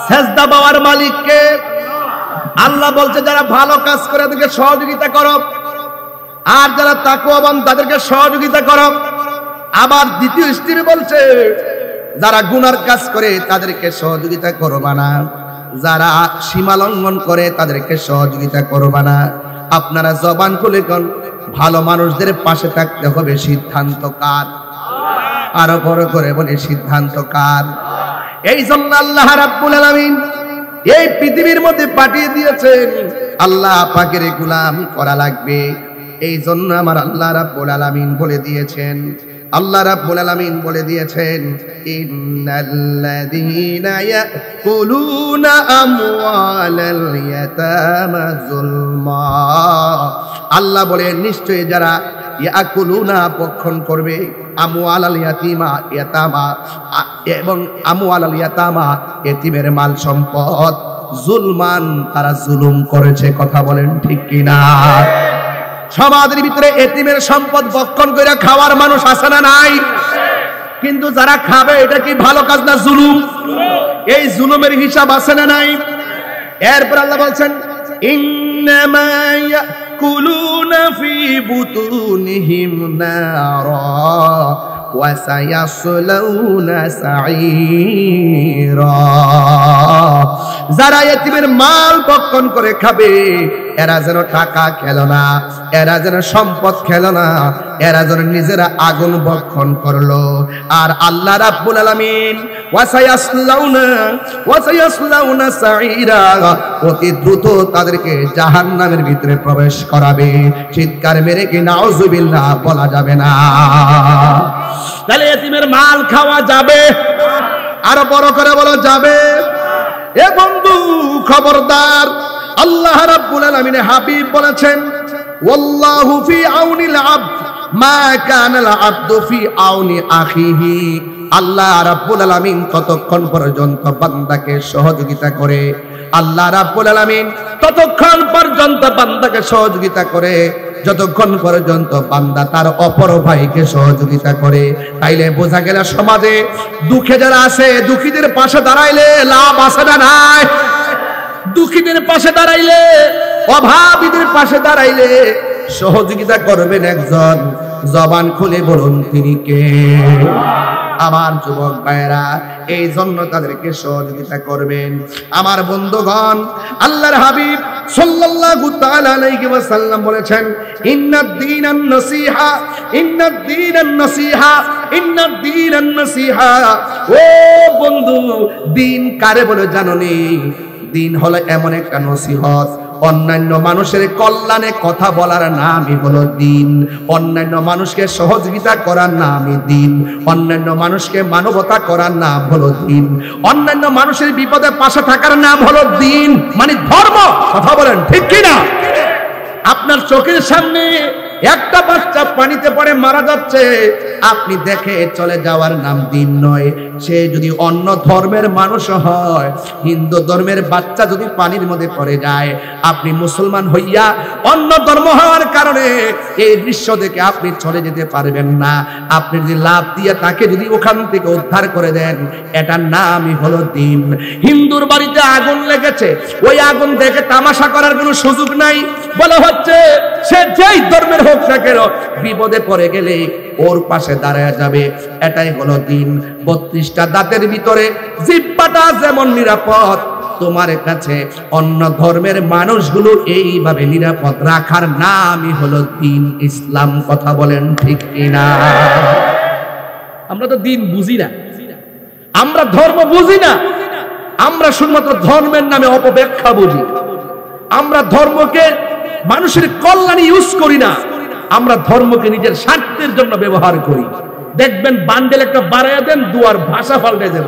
সেজদা পাওয়ার মালিক কে? আল্লাহ বলছে যারা ভালো কাজ করে তাদেরকে সহযোগিতা করো, আর যারা তাকওয়াবান তাদেরকে সহযোগিতা করো। আবার দ্বিতীয় স্ত্রী বলছে যারা গুনার কাজ করে তাদেরকে সহযোগিতা করবা না, যারা সীমা লঙ্ঘন করে তাদেরকে সহযোগিতা করবা না। আপনারা জবান খুলে কোন ভালো মানুষদের পাশে থাকতে হবে। সিদ্ধান্ত কার? আরো বড় করে বলে সিদ্ধান্ত কার? এই জন্য আল্লাহ রাব্বুল আলামিন এই পৃথিবীর মধ্যে পাঠিয়ে দিয়েছেন। আল্লাহ পাকের গোলাম করা লাগবে। এই জন্য আমার আল্লাহ রাব্বুল আলামিন বলে দিয়েছেন, আল্লাহ রাব্বুল আলামিন বলে দিয়েছেন, ইন্নাল্লাযীনা ইয়াকুলুনা আমওয়ালাল ইয়াতামা যুলমা। আল্লাহ বলে নিশ্চয়ই যারা ইয়াকুলুনা ভক্ষণ করবে আমওয়ালাল ইয়াতিমা, ইয়াতামা এবং আমওয়ালাল ইয়াতামা এতিমের মাল সম্পদ, জুলমান তারা জুলুম করেছে। কথা বলেন ঠিক কিনা? সমাজের ভিতরে এতিমের সম্পদ ভক্ষণ করে খাওয়ার মানুষ আছে না নাই? কিন্তু যারা খাবে এটা কি ভালো কাজ না জুলুম? এই জুলুমের হিসাব আছে না নাই? এরপর আল্লাহ বলছেন ইন্নামা ইয়াকুলুনা ফি বুতুনিহিম নারা ওয়া সায়াসলাউনা সাঈরা। যারা এতিমের মাল ভক্ষণ করে খাবে এরা যেন টাকা খেলো না, এরা যেন সম্পদ খেলো না, এরা যেন নিজেরা আগুন ভক্ষণ করলো। আর আল্লাহ রাব্বুল আলামিন ওয়াসায়াসলাউনা সাঈরা, অতি দ্রুত তাদেরকে জাহান্নামের ভিতরে প্রবেশ করাবে। চিৎকার মেরে কি নাউযুবিল্লাহ বলা যাবে না? তাহলে এতিমের মাল খাওয়া যাবে? আরো বড় করে বলা যাবে? এ বন্ধু খবরদার, আল্লাহ রাব্বুল আলামিন হাবিব বলেছেন ওয়াল্লাহু ফি আউনিল আবদ মা কানাল আবদু ফি আউনি আখিহি। আল্লাহ রাব্বুল আলামিন ততক্ষণ পর্যন্ত বান্দাকে সহযোগিতা করে, আল্লাহ রাব্বুল আলামিন ততক্ষণ পর্যন্ত বান্দাকে সহযোগিতা করে যতক্ষণ পর্যন্ত বান্দা তার অপর ভাইকে সহযোগিতা করে। তাইলে বোঝা গেল সমাজে দুঃখে যারা আছে, দুঃখীদের পাশে দাঁড়াইলে লাভ আছে না নাই? দুঃখীদের পাশে দাঁড়াইলে, অভাবীদের পাশে দাঁড়াইলে সহযোগিতা করবেন একজন। জবান খুলে বলুন তিনি কে? আমার যুবক ভাইরা, এই জন্য তাদেরকে সহযোগিতা করবেন। আমার বন্ধুগণ, আল্লাহর হাবিব সাল্লাল্লাহু তাআলা আলাইহি ওয়াসাল্লাম বলেছেন ইন্নাদ দীনান নসিহা, ইন্নাদ দীনান নসিহা, ইন্নাদ দীনান নসিহা। ও বন্ধু, দিন কারে বলে জানোনি? দিন হলো এমন একটা নসিহত, অন্যান্য মানুষের কল্যাণে কথা বলার নামই হলো দিন। অন্যান্য মানুষকে সহযোগিতা করার নামই দিন। অন্যান্য মানুষকে মানবতা করার নাম হলো দিন। অন্যান্য মানুষের বিপদে পাশে থাকার নাম হলো দিন, মানে ধর্ম। কথা বলেন ঠিক কিনা? আপনার চোখের সামনে একটা বাচ্চা পানিতে পড়ে মারা যাচ্ছে, আপনি দেখে চলে যাওয়ার নাম দিন নয়। সে যদি অন্য ধর্মের মানুষ হয়, হিন্দু ধর্মের বাচ্চা যদি পানির মধ্যে পড়ে যায়, আপনি মুসলমান হইয়া অন্য ধর্ম হওয়ার কারণে এই দৃশ্য দেখে আপনি চলে যেতে পারবেন না। আপনি যদি লাভ দিয়ে তাকে যদি ওখান থেকে উদ্ধার করে দেন, এটার নামই হলো দিন। হিন্দুর বাড়িতে আগুন লেগেছে, ওই আগুন দেখে তামাশা করার কোনো সুযোগ নাই। বলা হচ্ছে সে যেই ধর্মের হোক না কেন, বিপদে পড়ে গেলে ওর পাশে দাঁড়ায় যাবে। এটাই হলো দিন। 32টা দাঁতের ভিতরে জিহ্বাটা যেমন নিরাপদ, তোমার কাছে অন্য ধর্মের মানুষগুলো এইভাবে নিরাপদ রাখার নামই হলো দিন, ইসলাম। কথা বলেন ঠিক কিনা? আমরা তো দিন বুঝি না, আমরা ধর্ম বুঝি না, আমরা শুধুমাত্র ধর্মের নামে অপব্যাখ্যা বুঝি। আমরা ধর্মকে মানুষের কল্যাণে ইউজ করি না, আমরা ধর্মকে নিজের স্বার্থের জন্য ব্যবহার করি। দেখবেন বান্ডেল একটা বাড়াইয়া দেন, দুয়ার ভাষা পাল্টে দেন।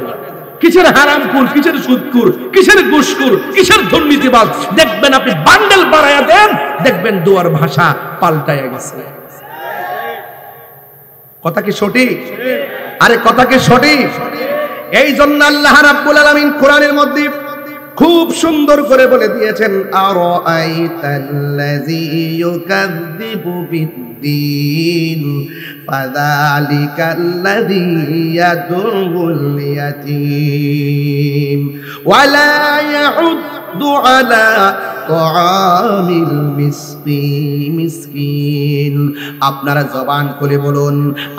কিসের হারামখোর, কিসের সুদখোর, কিসের ঘুষখোর, কিসের দুর্নীতিবাজ, দেখবেন আপনি বান্ডেল বাড়াইয়া দেন, দেখবেন দুয়ার ভাষা পাল্টাইয়া গেছে। কথা কি সঠিক? আরে কথা কি সঠিক? এই জন্য আল্লাহ রাব্বুল আলামিন কোরআনের মধ্যে খুব সুন্দর করে বলে দিয়েছেন আরাআইতাল্লাযী ইউকাযযিবু বিদ্দীন ফাযালিকাল্লাযী ইয়াদুল ইয়াতীম ওয়া লা ইয়াউদ্দু আলা তাআমিল মিসকিন। আপনারা জবান খুলে বলুন,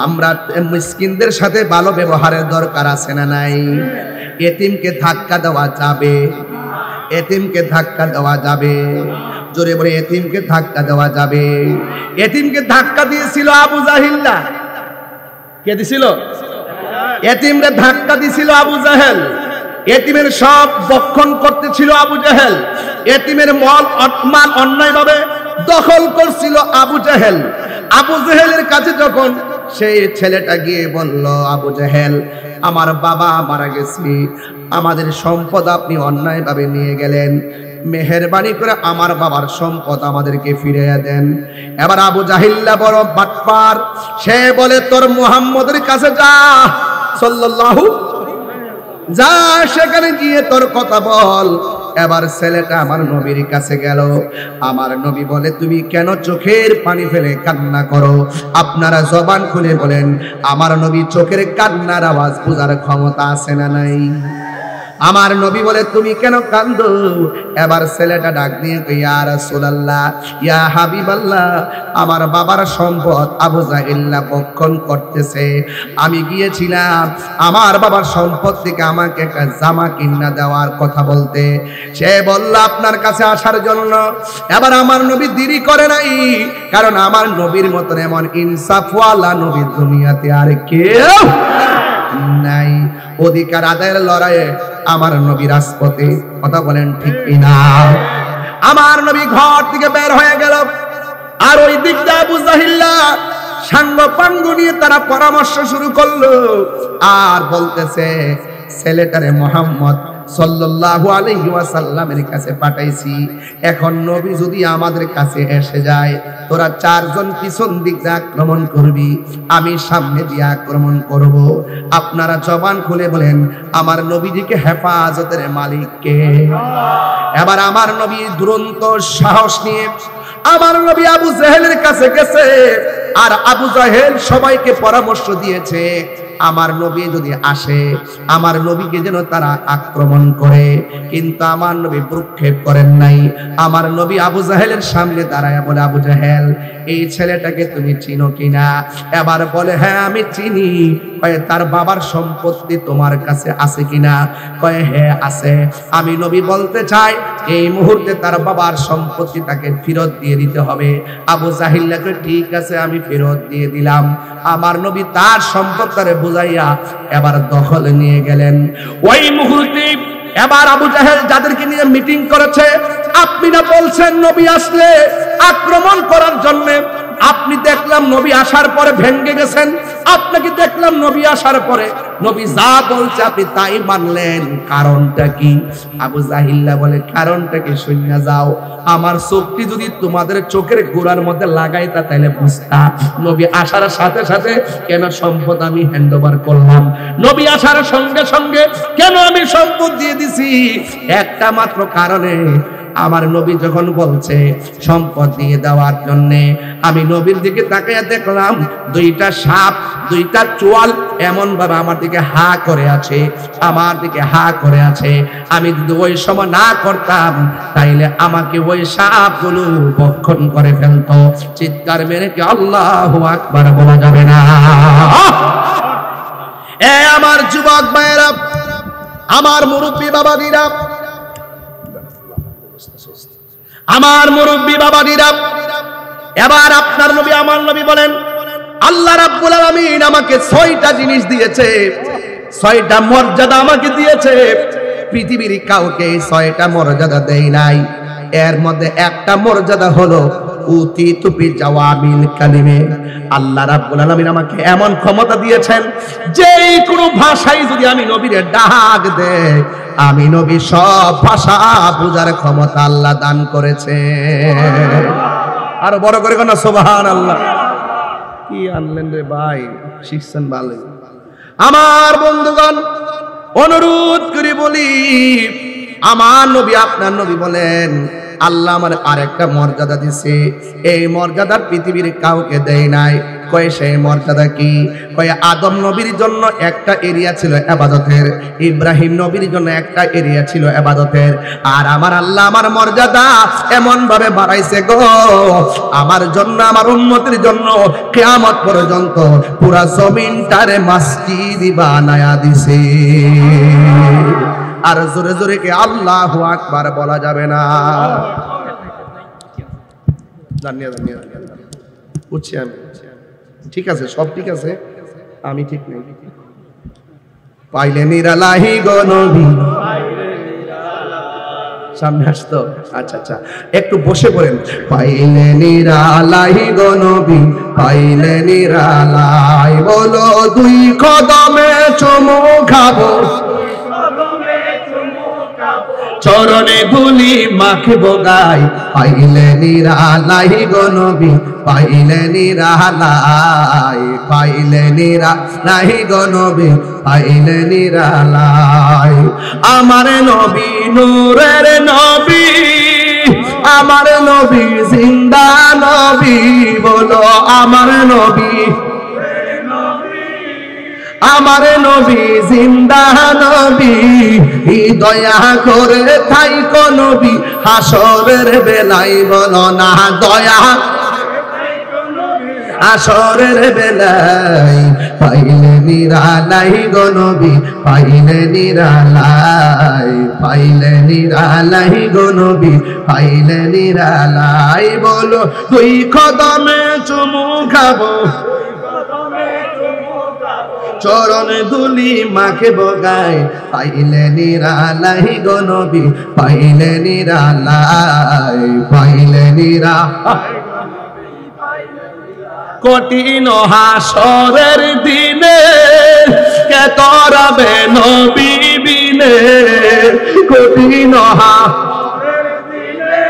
আমরা মিসকিনদের সাথে ভালো ব্যবহারের দরকার আছে না নাই? এতিমকে ধাক্কা দেওয়া যাবে? এতিমকে ধাক্কা দেওয়া যাবে? জোরে বলে এতিমকে ধাক্কা দেওয়া যাবে? এতিমকে ধাক্কা দিয়েছিল আবু জাহিল্লা। কে দিছিল? এতিমরে ধাক্কা দিয়েছিল আবু জাহেল। এতিমের সব বক্ষণ করতেছিল আবু জাহেল। এতিমের মাল অন্যায়ভাবে দখল করছিল আবু জাহেল। আবু জাহেলের কাছে যখন সেই ছেলেটা গিয়ে বলল, আবু জাহেল, আমার বাবা মারা গেছে, আমাদের সম্পদ আপনি অন্যায়ভাবে নিয়ে গেলেন, মেহেরবানি করে আমার বাবার সম্পদ আমাদেরকে ফিরিয়ে দেন। এবার আবু জাহিল্লা বড় বাটপার, সে বলে তোর মুহাম্মদের কাছে যা, সাল্লাল্লাহু, যা সেখানে গিয়ে তোর কথা বল। এবার ছেলেটা আমার নবীর কাছে গেল। আমার নবী বলে, তুমি কেন চোখের পানি ফেলে কান্না করো? আপনারা জবান খুলে বলেন, আমার নবী চোখের কান্নার আওয়াজ বোঝার ক্ষমতা আছে না নাই? আমার নবী বলে তুমি কেন কান্দো? এবার ছেলেটা ডাক দিয়ে কই ইয়া রাসূলুল্লাহ, ইয়া হাবিবাল্লাহ, আমার বাবার সম্পদ আবু জাহেল ভক্ষণ করতেছে। আমি গিয়েছিলাম আমার বাবার সম্পদ থেকে আমাকে একটা জামা কিনা দেওয়ার কথা বলতে, সে বলল আপনার কাছে আসার জন্য। এবার আমার নবী দেরি করে নাই, কারণ আমার নবীর মতন এমন ইনসাফওয়ালা নবী দুনিয়াতে আর কেউ নাই। অধিকার আদায়ের লড়াইয়ে আমার নবী রাজপথে, কথা বলেন ঠিক কিনা? আমার নবী ঘর থেকে বের হয়ে গেল, আর ওই দিক দিয়ে আবু জাহিল সাঙ্গ পাঙ্গ নিয়ে তারা পরামর্শ শুরু করলো, আর বলতেছে ছেলেটারে মুহাম্মদ সাল্লাল্লাহু আলাইহি ওয়াসাল্লামের কাছে পাঠাইছি, এখন নবী যদি আমাদের কাছে এসে যায়, তোরা চারজন পিছন দিক দিয়ে আক্রমণ করবি, আমি সামনে দিয়ে আক্রমণ করব। আপনারা জবান খুলে বলেন আমার নবীজিকে হেফাজতের মালিক কে? এবার আমার নবী দুরন্ত সাহস নিয়ে আমার নবী আবু জাহেলের কাছে গেছে, আর আবু জাহেল সবাইকে পরামর্শ দিয়েছে আমার নবী যদি আসে আমার নবীকে যেন তারা আক্রমণ করে, কিন্তু আমার নবী ভ্রুক্ষেপ করেন নাই। আমার নবী আবু জাহেলের সামনে দাঁড়ায় বলে, আবু জাহেল, এই ছেলেটাকে তুমি চিনো কিনা? এবার বলে হ্যাঁ আমি চিনি। কয়ে তার বাবার সম্পত্তি তোমার কাছে আছে কিনা? কয়ে হ্যাঁ আছে। আমি নবী বলতে চাই এই মুহূর্তে তার বাবার সম্পত্তি তাকে ফেরত দিয়ে দিতে হবে। আবু জাহিলকে ঠিক আছে আমি ফেরত দিয়ে দিলাম। আমার নবী তার সম্পত্তিরে বুঝাইয়া এবার দখলে নিয়ে গেলেন। ওই মুহূর্তে এবার আবু জাহেল যাদেরকে নিয়ে মিটিং করেছে, আপনি না বলছেন নবী আসলে আক্রমণ করার জন্য, আপনি দেখলাম নবী আসার পরে ভেঙে গেছেন, আপনাকে দেখলাম নবী আসার পরে নবী যা বলছে আপনি তাই মানলেন, কারণটা কি? আবু জাহিল্লা বলে কারণটা কি শুনে যাও, আমার চোখটি যদি তোমাদের চোখের গোড়ার মধ্যে লাগাইতা তাহলে বুঝতা নবী আসার সাথে সাথে কেন সম্পদ আমি হ্যান্ড ওভার করলাম, নবী আসার সঙ্গে সঙ্গে কেন আমি সম্পদ দিয়ে দিছি, একটা মাত্র কারণে। আমার নবী যখন বলছে সম্পদ দিয়ে দেওয়ার জন্য, আমি নবীর দিকে তাকিয়ে দেখলাম দুইটা সাপ, দুইটা চোয়াল এমন ভাবে আমার দিকে হা করে আছে, আমার দিকে হা করে আছে। আমি যদি ওই সময় না করতাম তাইলে আমাকে ওই সাপগুলো ভক্ষণ করে ফেলতো। চিৎকার মেরে কি আল্লাহু আকবার বলা যাবে না? এ আমার যুবক ভাইয়েরা, আমার মুরব্বী বাবাদিরা, আমার মুরব্বী বাবাদিরা, এবার আপনার নবী আমার নবী বলেন আল্লাহ রাব্বুল আলামিন আমাকে 6টা জিনিস দিয়েছে, 6টা মর্যাদা আমাকে দিয়েছে, পৃথিবীর কাউকে 6টা মর্যাদা দেয় নাই। এর মধ্যে একটা মর্যাদা হলো উতিতু বিজাওয়ামিল কালিমে। আল্লাহ রাব্বুল আলামিন আমাকে এমন ক্ষমতা দিয়েছেন যে কোনো ভাষায় যদি আমি নবীরে ডাক দেই, আমি নবী সব ভাষা বুঝার ক্ষমতা আল্লাহ দান করেছে। আরো বড় করে কোন সুবহানাল্লাহ। কি আনলেন রে ভাই, শিখছেন ভালো। আমার বন্ধুগণ, অনুরোধ করে বলি, আমার নবী আপনার নবী বলেন আল্লাহ আমার আরেকটা মর্যাদা দিছে, এই মর্যাদা পৃথিবীর কাউকে দেয় নাই। কয় সেই মর্যাদা কি? কয় আদম নবীর জন্য একটা এরিয়া ছিল ইবাদতের, ইব্রাহিম নবীর জন্য একটা এরিয়া ছিল ইবাদতের, আর আমার আল্লাহ আমার মর্যাদা এমন ভাবে বাড়াইছে গো, আমার জন্য আমার উম্মতের জন্য কিয়ামত পর্যন্ত পুরা জমিনটারে মসজিদ বানায়া দিছে। আর জোরে জোরে কি আল্লাহু আকবার বলা যাবে না? জানিয়া জানিয়া বুঝছি আমি, ঠিক আছে, সব ঠিক আছে, আমি ঠিক নেই। পাইলে নিরালাহি গো নবী, সামনে আসতো। আচ্ছা আচ্ছা, একটু বসে পড়েন। পাইলে নিরালাহি গো নবী, পাইলে নিরালাই, বলো দুই কদমে চুমু খাবো, চরণে ধুলি মাখিবো গাই। পাইলে নিরালাই গো নবী, পাইলে নিরালাই, পাইলে নিরালাই গো নবী, পাইলে নিরালাই। আমার নবী নূরের নবী, আমার নবী জিন্দা নবী, বলো আমার নবী, আমার নবী জিন্দা নবী, দয়া করে থাইকো নবী, হাসরের বেলায় বলো না দয়া, হাসরের বেলায় পাইলে নিরালাই গো নবী, পাইলে নিরালাই, পাইলে নিরালাই গো নবী, পাইলে নিরালাই। বলো দুই কদমে চুমু খাবো, চরণ দুলি মাকে বগায়, পাইলে নিরালাই গো নবী, পাইলে নিরালাই, পাইলে নিরালাই। কঠিন হাসরের দিনে কে তরাবে নবী বিনে, কঠিন হাসরের দিনে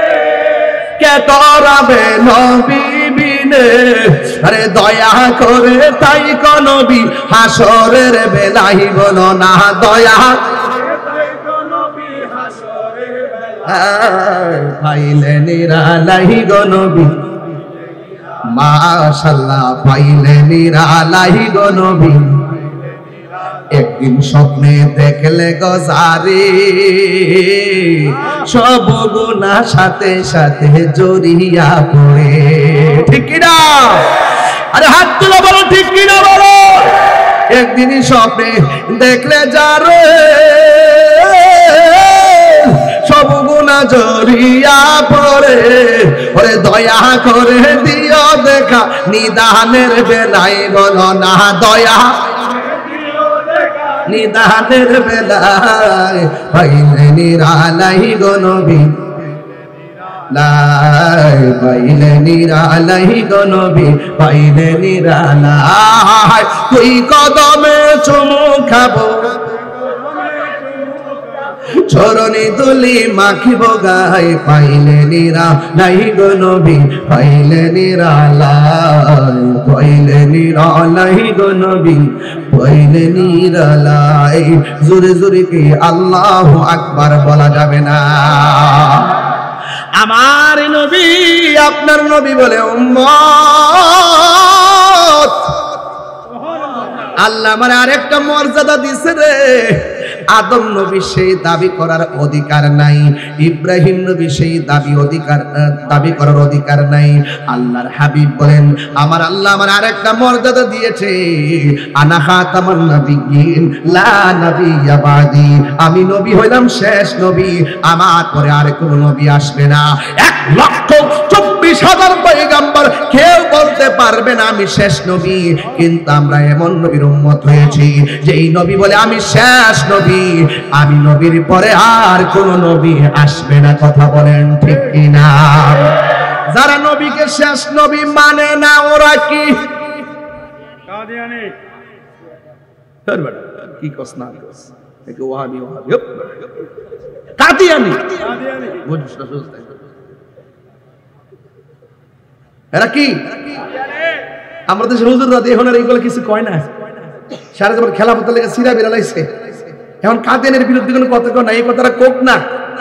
কে তরাবে নবী বিনে, আরে দয়া করে তাই কো নবী, হাসরের বেলায় বলো না দয়া, পাইলে নিরালাই গো নবী, মাশাআল্লাহ পাইলে নিরালাই গো নবী। একদিন স্বপ্নে দেখলে গো জারি, সব গুনাহ সাথে সাথে জড়িয়া পড়ে, ঠিক কি না? আরে হাত তুলে বলো ঠিক কি না বলো। একদিন স্বপ্নে দেখলে জারে, সব গুনাহ জড়িয়া পড়ে, ওরে দয়া করে দিও দেখা, নিদানের বেলায় বলো না দয়া, নিদানের বেলায় পাইলে নিরালাই গো নবী, লাই পাইলে নিরালাই গো নবী, পাইলে নিরালাই। তুই কদমে চুমু খাবো, চরণে দুলি মাখিব গায়ে, পাইলে নিরালাই গো নবী, পাইলে নিরালাই, পাইলে নিরালাই গো নবী, পাইলে নিরালাই। জোরে জোরে কি আল্লাহু আকবার বলা যাবে না? আমার নবী আপনার নবী বলে উম্মত, আল্লাহ আমার আরেকটা মর্যাদা দিছে রে। আদম নবী সেই দাবি করার অধিকার নাই, ইব্রাহিম নবী সেই দাবি করার অধিকার নাই। আল্লাহর হাবিব বলেন আমার আল্লাহ আমার আরেকটা মর্যাদা দিয়েছে, আনা খাতামুন নবিয়্যিন লা নাবিয়্যা বাদি, আমি নবী হইলাম শেষ নবী, আমার পরে আর কোনো নবী আসবে না। 1,24,000 পয়গম্বর কেউ বলতে পারবে না আমি শেষ নবী, কিন্তু আমরা এমন নবীর উম্মত হয়েছি যেই নবী বলে আমি শেষ নবী, আমি নবীর পরে আর কোন নবী আসবে না। কথা বলেন ঠিক কিনা? যারা নবীকে শেষ নবী মানে না ওরা কি কাদিয়ানি? কি কস না কস একে ওহাবি ওহাবি কাদিয়ানি বুঝছ না? এরা কি? আমরা দেশের হুজুররা এখন আর এইগুলো কিছু কয় না, সারা জীবন খেলাফতের লেগে সিরা বেরালাইছে। এখন কাদিয়ানের বিরুদ্ধে কোনো কথা কেউ না, এই কথাটা কোক না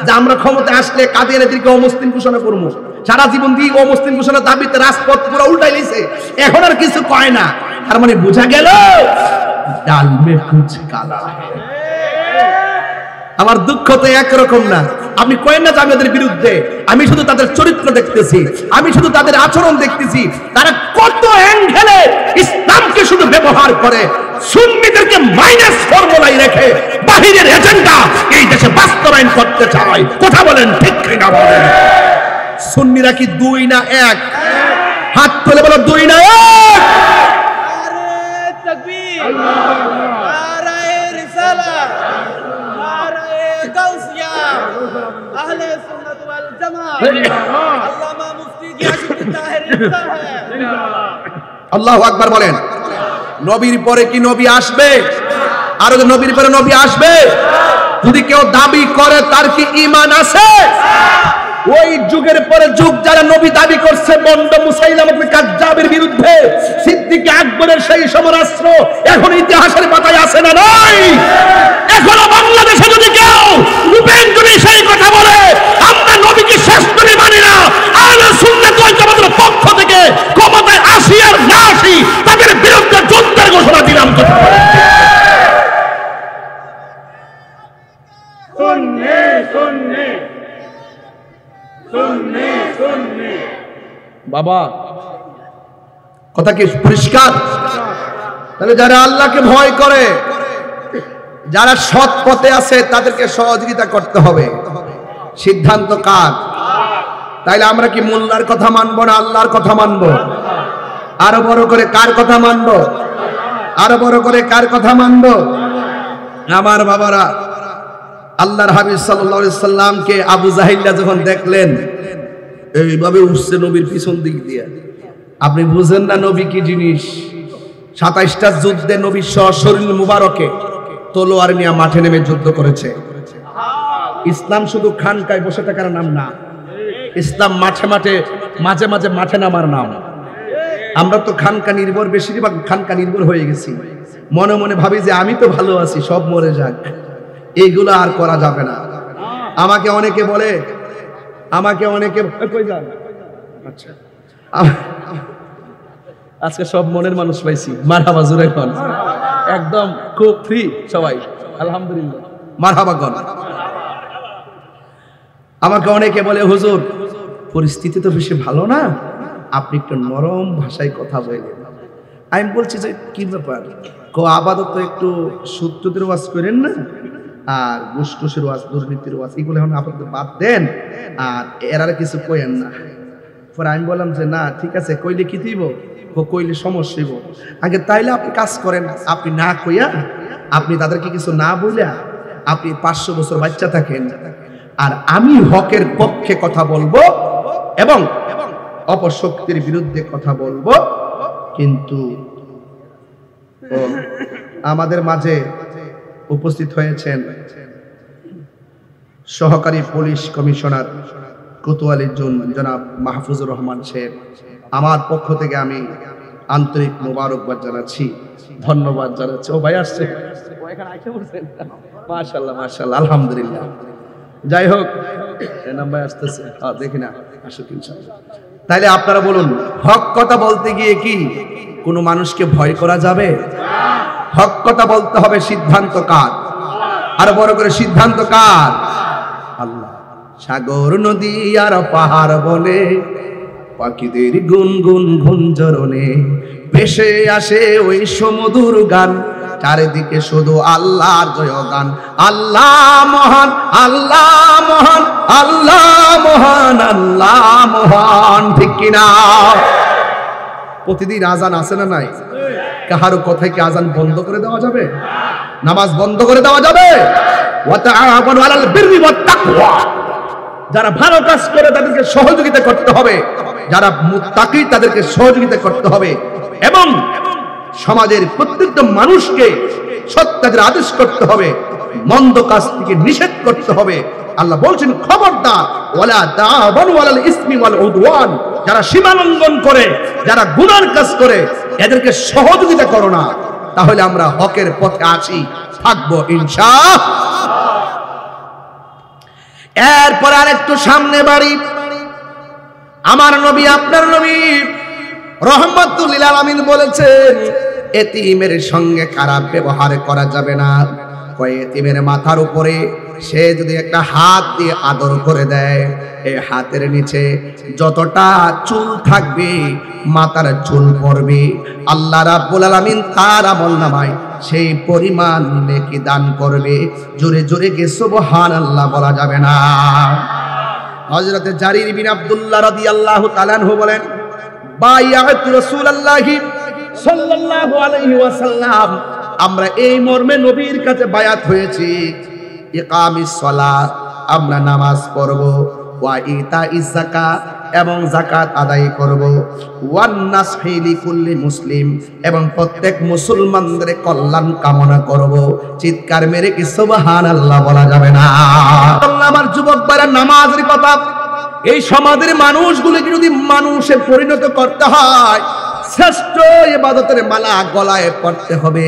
যে আমরা ক্ষমতায় আসলে কাদিয়ানিদেরকে অমুসলিম ঘোষণা করবো। সারা জীবন দিয়ে অমুসলিম ঘোষণা দাবিতে রাজপথ পুরো উল্টাই লাইছে, এখন আর কিছু কয় না। তার মানে বোঝা গেল ডাল মে কুছ কালা। আমার দুঃখ তো একরকম না। আপনি কয়েন না যে আমি ওদের বিরুদ্ধে, আমি শুধু তাদের চরিত্র দেখতেছি, আমি শুধু তাদের আচরণ দেখতেছি। তারা কত অ্যাঙ্গেলে ইসলামকে শুধু ব্যবহার করে, সুন্নিদেরকে মাইনাস ফর্মুলায় রেখে বাহিরের এজেন্ডা এই দেশে বাস্তবায়ন করতে চায়। কথা বলেন ঠিক কিনা বলেন? সুন্নিরা কি দুই না এক? হাত তুলে বলো দুই না এক? নারে তাকবীর, নারে রিসালাত, নারে গাউসিয়া, আহলে সুন্নাত ওয়াল জামাত, আল্লামা মুফতি গিয়াসউদ্দিন তাহের জিন্দাবাদ। আল্লাহু আকবার বলেন। নবীর পরে কি নবী আসবে? আর নবীর পরে নবী আসবে? যদি কেউ দাবি করে তার কি ঈমান আছে? ওই যুগের পরে যুগ যারা নবী দাবি করছে, বন্ড মুসাইলামাতুল কাজ্জাবের বিরুদ্ধে সিদ্দিক আকবরের সেই সমরাস্ত্র এখন ইতিহাসের পাতায় আছে না নাই? এখনো বাংলাদেশে যদি কেউ রূপেন্দ্রী সেই কথা বলে আমরা নবীকে শেষ নবী মানি না, আহলে সুন্নাত ওয়াল জামাতের পক্ষ থেকে ক্ষমতায় আসি আর না আসি তাদের বিরুদ্ধে যুদ্ধের ঘোষণা দিলাম। কথা বলেন। सुन्ने सुन्ने सुन्ने सुन्ने বাবা কথা কি পরিষ্কার? তাহলে যারা আল্লাহকে ভয় করে, যারা সৎ পথে আছে, তাদেরকে সহযোগিতা করতে হবে। সিদ্ধান্ত কার? তাইলে আমরা কি মোল্লার কথা মানবো না আল্লাহর কথা মানবো? আরো বড় করে কার কথা মানবো? আরো বড় করে কার কথা মানবো? আমার বাবারা, আল্লাহর হাবিব সাল্লাল্লাহু আলাইহি সাল্লামকে আবু জাহিল্লা যখন দেখলেন এইভাবে উঠছে নবীর পিছন দিক দিয়ে, আপনি বুঝেন না নবী কি জিনিস? 27টা যুদ্ধে নবী শরীর মুবারকে তলোয়ার নিয়ে মাঠে নেমে যুদ্ধ করেছে। ইসলাম শুধু খানকায় বসে থাকার নাম না, ইসলাম মাঠে মাঠে মাঝে মাঝে মাঠে নামার নাম। আমরা তো খানকা নির্ভর, বেশিরভাগ খানকা নির্ভর হয়ে গেছি। মনে মনে ভাবি যে আমি তো ভালো আছি, সব মরে যাক। এইগুলো আর করা যাবে না। আমাকে অনেকে বলে, কই যান? আচ্ছা, আজকে সব মনের মানুষ পাইছি। মারহাবা জোরে কোন, একদম খুব ফ্রি সবাই, আলহামদুলিল্লাহ, মারহাবা কোন। আমাকে অনেকে বলে, হুজুর পরিস্থিতি তো বেশি ভালো না, আপনি একটু নরম ভাষায় কথা বলেন। আমি বলছি যে কি ব্যাপার, আপাতত একটু সূত্রদের ওয়াজ করেন না, আর ঘুষটুসের ওয়াজ, দুর্নীতির ওয়াজ, এগুলো এখন আপাতত বাদ দেন, আর এরা কিছু কইেন না। পরে আমি বললাম যে না ঠিক আছে, কইলে কি দিব, কইলে সমস্যা হইব। আগে তাইলে আপনি কাজ করেন, আপনি না কইয়া, আপনি তাদেরকে কিছু না বইলা, আপনি 500 বছর বাচ্চা থাকেন, আর আমি হকের পক্ষে কথা বলবো এবং অপশক্তির বিরুদ্ধে কথা বলবো। কিন্তু আমাদের মাঝে উপস্থিত হয়েছেন সহকারী পুলিশ কমিশনার কোতোয়ালি জনাব মাহফুজুর রহমান সাহেব। আমার পক্ষ থেকে আমি আন্তরিক মোবারকবাদ জানাচ্ছি, ধন্যবাদ জানাচ্ছি। ও ভাই আসছে, মাশাআল্লাহ মাশাআল্লাহ, আলহামদুলিল্লাহ। যাই হোক, নাম্বার আসতেছে, দেখি না আসুক ইনশাআল্লাহ। তাইলে আপনারা বলুন, হক কথা বলতে গিয়ে কি কোনো মানুষকে ভয় করা যাবে? হক কথা বলতে হবে। সিদ্ধান্ত কার? আরো বড় করে সিদ্ধান্ত কার? আল্লাহ। সাগর নদী আর পাহাড় বলে, পাখিদের গুনগুন গুঞ্জরণে ভেসে আসে ওই সমুদর গান, চারিদিকে শুধু আল্লাহর জয়গান। আল্লাহ মহান, আল্লাহ মহান, আল্লাহ মহান, আল্লাহ মহান। ঠিক কিনা? প্রতিদিন আজান আছে না নাই? কাহারো কথায় কি আজান বন্ধ করে দেওয়া যাবে? নামাজ বন্ধ করে দেওয়া যাবে? ওয়া তাআওয়ানু আলাল বিররি ওয়াত তাকওয়া, যারা ভালো কাজ করে তাদেরকে সহযোগিতা করতে হবে, যারা মুত্তাকি তাদেরকে সহযোগিতা করতে হবে, এবং সমাজের প্রত্যেকটা মানুষকে সৎ কাজের আদেশ করতে হবে, মন্দ কাজ থেকে নিষেধ করতে হবে। আল্লাহ বলছেন খবরদার, ওয়ালা তাআওয়ানু আলাল ইসমি ওয়াল উদওয়ান, যারা সীমা লঙ্ঘন করে, যারা গুনার কাজ করে, এদেরকে সহযোগিতা করো না। তাহলে আমরা হকের পথে আছি, থাকবো ইনশাআল্লাহ। এরপর আরেকটু সামনে বাড়ি, আমার নবী, আপনার নবী রাহমাতুল লিল আলামিন বলেছেন, এতিমের সঙ্গে খারাপ ব্যবহার করা যাবে না। কয় এতিমের মাথার উপরে সে যদি একটা হাত দিয়ে আদর করে দেয়, এই হাতের নিচে যতটা চুল থাকবে, মাথার চুল পড়বে, আল্লাহ রাব্বুল আলামিন তার আমলনামায় সেই পরিমাণ নেকি দান করবে। জোরে জোরে কে সুবহানাল্লাহ বলা যাবে না। হযরতে জারির বিন আব্দুল্লাহ রাদিয়াল্লাহু তাআলা আনহু বলেন, বায়াতু রাসূলুল্লাহি সাল্লাল্লাহু আলাইহি ওয়াসাল্লাম, আমরা এই মর্মে নবীর কাছে বায়াত হয়েছি, ইকামিস সালাত, আমরা নামাজ পড়ব, ওয়া ইতাইজ যাকাত, এবং যাকাত আদায় করব, ওয়ান নাসহি লিকুল্লি মুসলিম, এবং প্রত্যেক মুসলমানদের কল্যাণ কামনা করব। চিৎকার মেরে কি সুবহানাল্লাহ বলা যাবে না? আমার যুবক ভাইরা, নামাজের কথা, এই সমাজের মানুষগুলোকে যদি মানুষে পরিণত করতে হয়, শ্রেষ্ঠ ইবাদতের মালা গলায় পড়তে হবে।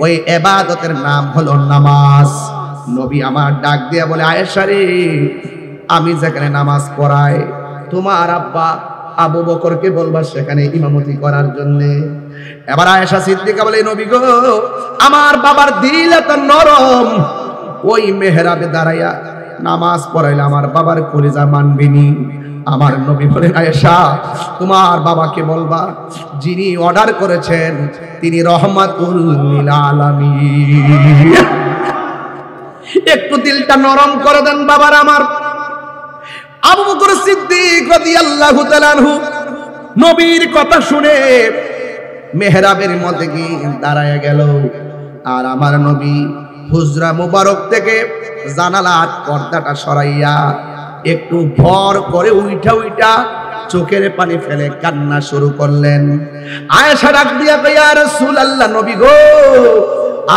ওই ইবাদতের নাম হলো নামাজ। নবী আমার ডাক দিয়া বলে, আয়েশা রে, আমি যেখানে নামাজ পড়াই, তোমার আব্বা আবু বকরকে বলবা সেখানে ইমামতি করার জন্য। এবার আয়েশা সিদ্দিকা বলে, নবী গো, আমার বাবার দিল এত নরম, ওই মেহরাবে দাঁড়াইয়া নামাজ পড়াইলে আমার বাবার কলিজা মানবিনি। আমার নবী বলেন, আয়েশা তোমার বাবাকে বলবা যিনি অর্ডার করেছেন তিনি রহমাতুল লিল আলামিন। একটু দিলটা নরম করে দেন বাবার আমার। আবু বকর সিদ্দিক রাদিয়াল্লাহু তাআলা আনহু নবীর কথা শুনে মেহরাবের মধ্যে গিয়ে দাঁড়ায় গেল। আর আমার নবী হুজরা মুবারক থেকে জানালার পর্দাটা সরাইয়া একটু ভর করে উইঠা চোখের পানি ফেলে কান্না শুরু করলেন। আয়েশা ডাক দিয়া কই, ইয়া রাসূলুল্লাহ, নবী গো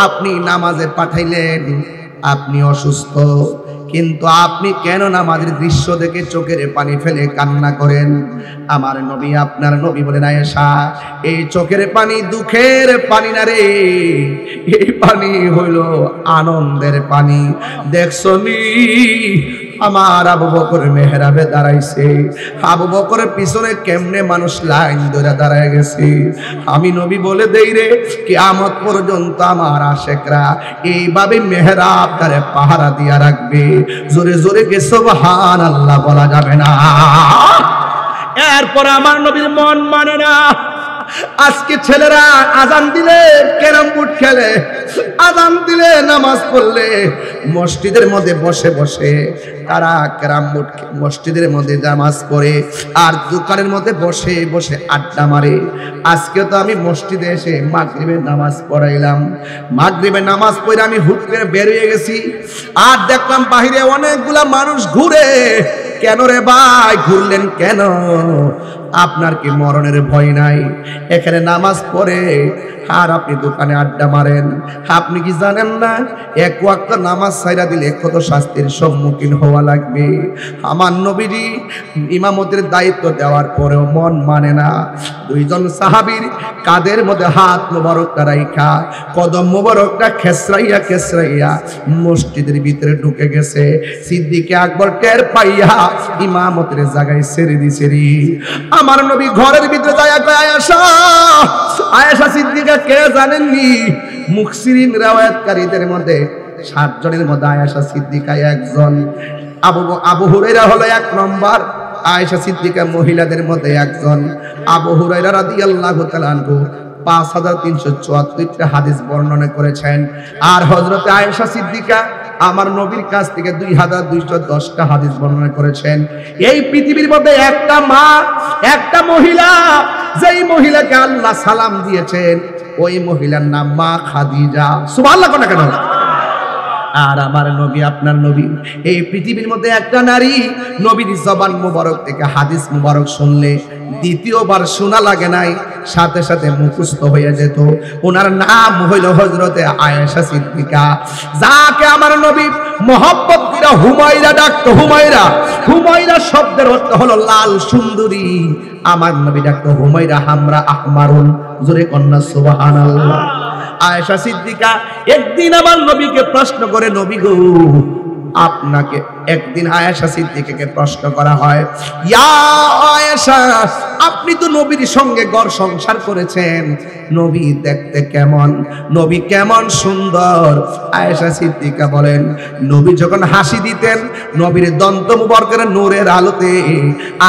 আপনি নামাজে পাঠাইলেন, আপনি অসুস্থ, কিন্তু আপনি কেন নামাজের দৃশ্য দেখে চোখের পানি ফেলে কান্না করেন? আমার নবী, আপনার নবী বলেন, আয়েশা এই চোখের পানি দুঃখের পানি না রে, এই পানি হইল আনন্দের পানি। দেখছনি আমার আবু বকর মেহরাবে দাঁড়াইছে, আবু বকরের পিছনে কেমনে মানুষ লাইন ধরে দাঁড়ায় গেছে। আমি নবী বলে দেই রে, কিয়ামত পর্যন্ত আমার আশেকরা এইভাবে মেহরাব তারে পাহারা দিয়া রাখবে। জোরে জোরে কে সুবহানাল্লাহ বলা যাবে না। এরপর আমার নবীর মন মানে না। আজকে ছেলেরা আজান দিলে ক্যারাম বোর্ড খেলে, আজান দিলে নামাজ পড়লে মসজিদের মধ্যে বসে বসে তারা ক্যারাম বোর্ড মসজিদের মধ্যে নামাজ পড়ে আর দোকানের মধ্যে বসে বসে আড্ডা মারে। আজকে তো আমি মসজিদে এসে মাগরিবের নামাজ পড়াইলাম, মাগরিবের নামাজ পড়ে আমি হুট করে বের হয়ে গেছি আর দেখলাম বাহিরে অনেকগুলা মানুষ ঘুরে। কেন রে ভাই, ঘুরলেন কেন? আপনার কি মরণের ভয় নাই? এখানে নামাজ পড়ে আর আপনি দোকানে আড্ডা মারেন। আপনি কি জানেন না এক ওয়াক্ত নামাজ ছাইরা দিলে কত শাস্তির সম্মুখীন হওয়া লাগবে? আমার নবীজি ইমামতের দায়িত্ব দেওয়ার পরেও মন মানে না। দুইজন সাহাবীর কাদের মধ্যে হাত মোবারকটা রাইখা কদম মোবারকটা খেসরাইয়া খেসরাইয়া মসজিদের ভিতরে ঢুকে গেছে। সিদ্দিক আকবর টের পাইয়া ইমামতের জায়গায় ছেড়ে দিছে রে। আমার নবী ঘরের ভিতরে যায়, আয়েশা, আয়েশা সিদ্দিকা কে জানেননি? মুফসিরিন riwayatকারীদের মধ্যে 7 জনের মধ্যে আয়েশা সিদ্দিকা একজন। আবু হুরায়রা হলো 1 নম্বর, আয়েশা সিদ্দিকা মহিলাদের মধ্যে একজন। আবু হুরায়রা রাদিয়াল্লাহু তাআলা আনহু 5374টা হাদিস বর্ণনা করেছেন। আর হযরতে আয়েশা সিদ্দিকা আমার নবীর কাছ থেকে 2210টা হাদিস বর্ণনা করেছেন। এই পৃথিবীর মধ্যে একটা মা, একটা মহিলা, যেই মহিলাকে আল্লাহ সালাম দিয়েছেন ওই মহিলার নাম মা খাদিজা। সুবহানাল্লাহ কোন কেন? আর আমার নবী, আপনার নবী, এই পৃথিবীর মধ্যে একটা নারী নবীর জবান মুবারক থেকে হাদিস মুবারক শুনলে দ্বিতীয়বার শোনা লাগে নাই, সাথে সাথে মুখস্থ হয়ে যেত। ওনার নাম হইল হযরতে আয়েশা সিদ্দিকা, যাকে আমার নবী মোহাব্বত করে হুমায়রা ডাকতো। হুমায়রা, হুমায়রা শব্দের অর্থ হলো লাল সুন্দরী। আমার নবী ডাকতো হুমায়রা হামরা আহমারুন। জোরে কন্যা সুবহানাল্লাহ। আয়েশা সিদ্দিকা একদিন আমার নবীকে প্রশ্ন করে, নবী গো আপনাকে, একদিন আয়েশা সিদ্দিকাকে প্রশ্ন করা হয়, ইয়া আয়েশা, আপনি তো নবীর সঙ্গে ঘর সংসার করেছেন, নবী দেখতে কেমন, নবী কেমন সুন্দর? আয়েশা সিদ্দিকা বলেন, নবী যখন হাসি দিতেন নবীর দন্ত মুবারকের নূরের আলোতে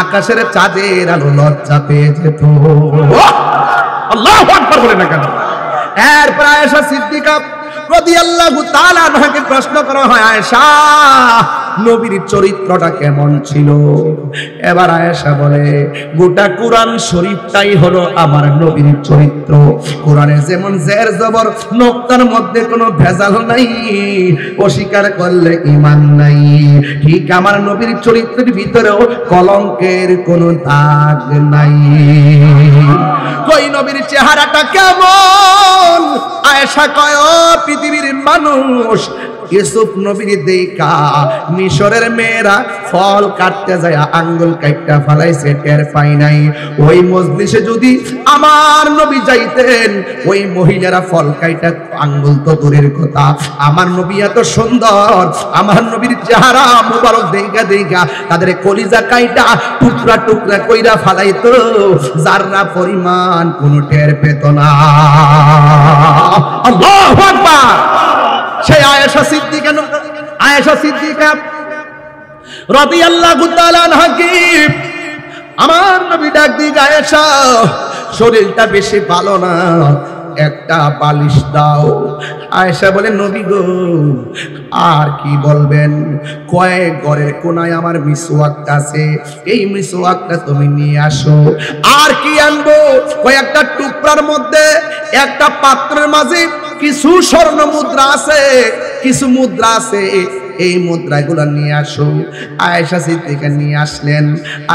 আকাশের চাঁদের আলো লজ্জা পেয়ে যেত। আল্লাহু আকবার বলেন না কেন? এরপর আয়েশা সিদ্দিকা রাদিয়াল্লাহু তাআলা আনহাকে প্রশ্ন করা হয়, আয়েশা নবীর চরিত্রটা কেমন ছিল? এবার আয়েশা বলে, গোটা কুরআন শরীফটাই হলো আমার নবীর চরিত্র। কোরআনে যেমন জের জবর নোক্তার মধ্যে কোনো ভেজাল নাই, অস্বীকার করলে ঈমান নাই, ঠিক আমার নবীর চরিত্রের ভিতরেও কলঙ্কের কোনো দাগ নাই। কই নবীর চেহারাটা কেমন? আয়েশা কয়, ও পৃথিবীর মানুষ, ইউসুফ নবীর দেখা মিশরের মেয়েরা ফল কাটতে যায় আঙ্গুল কাটতে ফলাইছে, টের পাই নাই। ওই মজলিসে যদি আমার নবী যাইতেন, ওই মহিলারা ফল কাইটা আঙ্গুল তো দূরের কথা, আমার নবী এত সুন্দর, আমার নবীর চেহারা মুবারক দেখা দেখা তাদের কলিজা কাইটা টুকরা টুকরা কইরা ফালাইতো, যারা পরিমাণ কোনো টের পেত না। আল্লাহু আকবার। সেই আয়েশা সিদ্দিকা রাদিয়াল্লাহু তাআলা আনহাকে আমার নবী ডাক দিয়ে, আয়েশা শরীরটা বেশি ভালো না, একটা বালিশ দাও। আয়েশা বলে, নবী গো আর কি বলবেন, কয়েক ঘরের কোনায় আমার মিসওয়াকটা আছে, এই মিসওয়াকটা তুমি নিয়ে আসো। আর কি আনবো, কয়েকটা টুকরার মধ্যে একটা পাত্রের মাঝে কিছু স্বর্ণ মুদ্রা আছে, কিছু মুদ্রা আছে, এই মুদ্রাগুলো নিয়ে আসো। আয়েশা সিদ্দিকা নিয়ে আসলেন।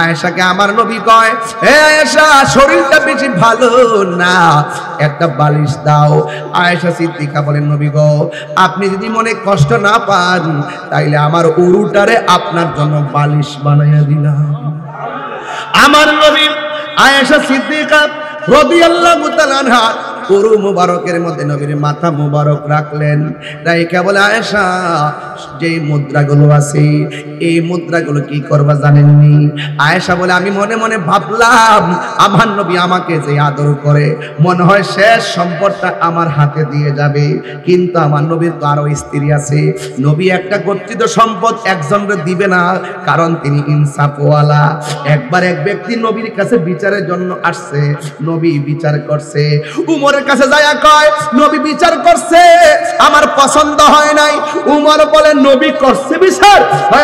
আয়েশাকে আমার নবী কয়, হে আয়েশা শরীরটা বেশি ভালো না, একটা বালিশ দাও। আয়েশা সিদ্দিকা বলেন, নবী গো আপনি যদি মনে কষ্ট না পান তাইলে আমার উরুটারে আপনার জন্য বালিশ বানাইয়া দিলাম। আমার নবী আয়েশা সিদ্দিকা রাদিয়াল্লাহু তাআলা আনহা পুরো মুবারকের মধ্যে নবীর মাথা মুবারক রাখলেন। রাইখা বলে, আয়েশা যে মুদ্রাগুলো আছে এই মুদ্রাগুলো কি করবা জানেননি? আয়েশা বলে, আমি মনে মনে ভাবলাম আমার নবী আমাকে যে আদর করে মনে হয় শেষ সম্পদটা আমার হাতে দিয়ে যাবে, কিন্তু আমার নবীর তো আরো স্ত্রী আছে। নবী একটা গচ্ছিত সম্পদ একজনকে দিবে না, কারণ তিনি ইনসাফওয়ালা। একবার এক ব্যক্তি নবীর কাছে বিচারের জন্য আসছে, নবী বিচার করছে। উমরের কাছে যায়া কয়, নবী বিচার করছে আমার পছন্দ হয় নাই। উমর বলে, নবী করছে বিচার?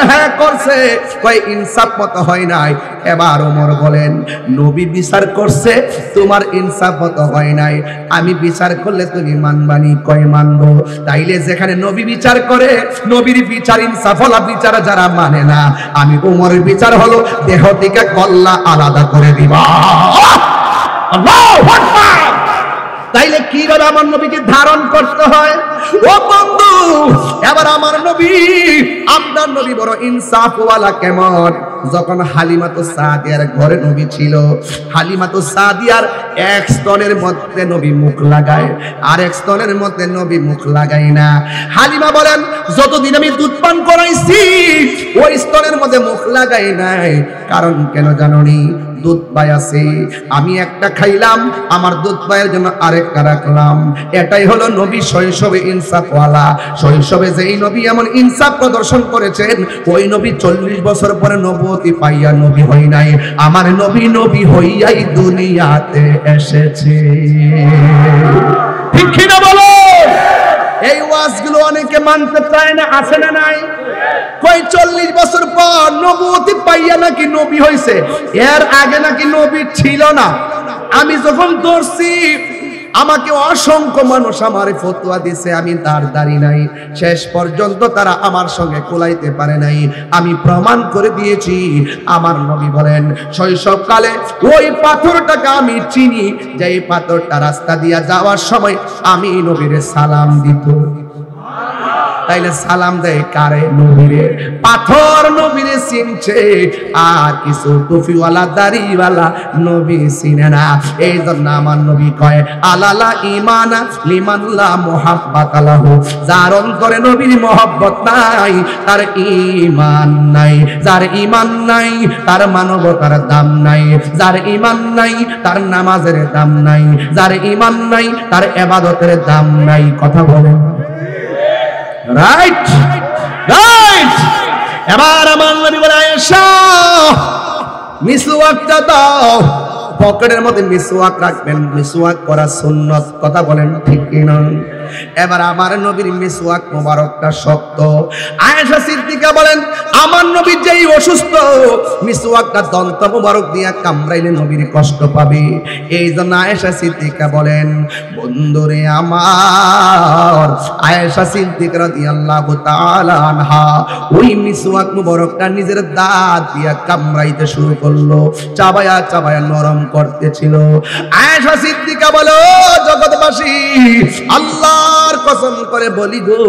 হ্যাঁ করছে। কয় ইনসাফ মতো হয় নাই। এবার উমর বলেন, নবী বিচার করছে তোমার ইনসাফ মতো হয় নাই, আমি বিচার করলে তুমি মানবানি? কয় মানবো। তাইলে যেখানে নবী বিচার করে, নবীর বিচার ইনসাফওয়ালা বিচার যারা মানে না, আমি উমরের বিচার হলো দেহ থেকে কল্লা আলাদা করে দিবা। আল্লাহু আকবার। তাইলে কিভাবে আমার নবীকে ধারণ করতে হয়? ও বন্ধু, এবার আমার নবী, আপনার নবী বড় ইনসাফওয়ালা। কেমন? যখন হালিমাতুস সাদিয়ার ঘরে নবী ছিল, হালিমাতুস সাদিয়ার এক স্তনের মধ্যে নবী মুখ লাগায়, আর এক স্তনের মধ্যে নবী মুখ লাগায় না। হালিমা বলেন, যতদিন আমি দুধ পান করাইছি ওই স্তনের মধ্যে মুখ লাগাই নাই। কারণ কেন জানোনি? দুধ পাই আছে, আমি একটা খাইলাম, আমার দুধ পায়ের জন্য আরেকটা রাখলাম। এটাই হলো নবী শৈশবে ইনসাফওয়ালা। শৈশবে যেই নবী এমন ইনসাফ প্রদর্শন করেছেন, ওই নবী 40 বছর পরে নবুয়তি পাইয়া নবী হই নাই, আমার নবী নবী হইয়াই দুনিয়াতে এসেছে। ঠিক কি না বলো? এই ওয়াজগুলো অনেকে মানতে চায় না, আছে না নাই? কই 40 বছর পর নবুয়তি পাইয়া নাকি নবী হইছে, এর আগে নাকি নবী ছিল না। আমি যখন ধরছি আমাকে অসংখ্য মানুষ আমার ফতোয়া দিছে, আমি দাঁড়ি নাই, শেষ পর্যন্ত তারা আমার সঙ্গে কোলাইতে পারে নাই। আমি প্রমাণ করে দিয়েছি। আমার নবী বলেন, শৈশবকালে ওই পাথরটাকে আমি চিনি, যে এই পাথরটা রাস্তা দিয়া যাওয়ার সময় আমি নবীরে সালাম দিত। তাইলে সালাম দেয় কারে? নবীরে। পাথর নবীরে চিনছে, আর কিছু টুপিওয়ালা দাড়িওয়ালা নবী চিনে না। এই জন্য আমার নবী কয়, আলালা ইমানা লিমাল্লা মুহাব্বাত আলাহু, যার অন্তরে নবীর মহব্বত নাই তার ঈমান নাই। যার ঈমান নাই তার মানবতার দাম নাই। যার ঈমান নাই তার নামাজের দাম নাই। যার ঈমান নাই তার ইবাদতের দাম নাই। কথা বলেন রাইট? রাইট। এবার আমার নবী বলে, আয়েশা মিসওয়াকটা দাও। পকেটের মধ্যে মিসওয়াক রাখবেন, মিসওয়াক করা সুন্নাত। কথা বলেন ঠিক কি না? এবার আমার নবীর মিসওয়াক মোবারকটা শক্ত। আয়েশা সিদ্দিকা বলেন, আমার নবী যেই অসুস্থ, মিসওয়াকটা দন্ত মোবারক দিয়া কামড়াইলে নবীর কষ্ট পাবে। এই জন্য আয়েশা সিদ্দিকা বলেন, বন্ধুরে আমার, আয়েশা সিদ্দিকা রাদিয়াল্লাহু তাআলা আনহা ওই মিসওয়াক মোবারকটা নিজের দাঁত দিয়া কামড়াইতে শুরু করলো, চাবায়া চাবায়া নরম করতেছিল। আয়েশা সিদ্দিকা বলো, জগৎবাসী আল্লাহর কসম করে বলি গো,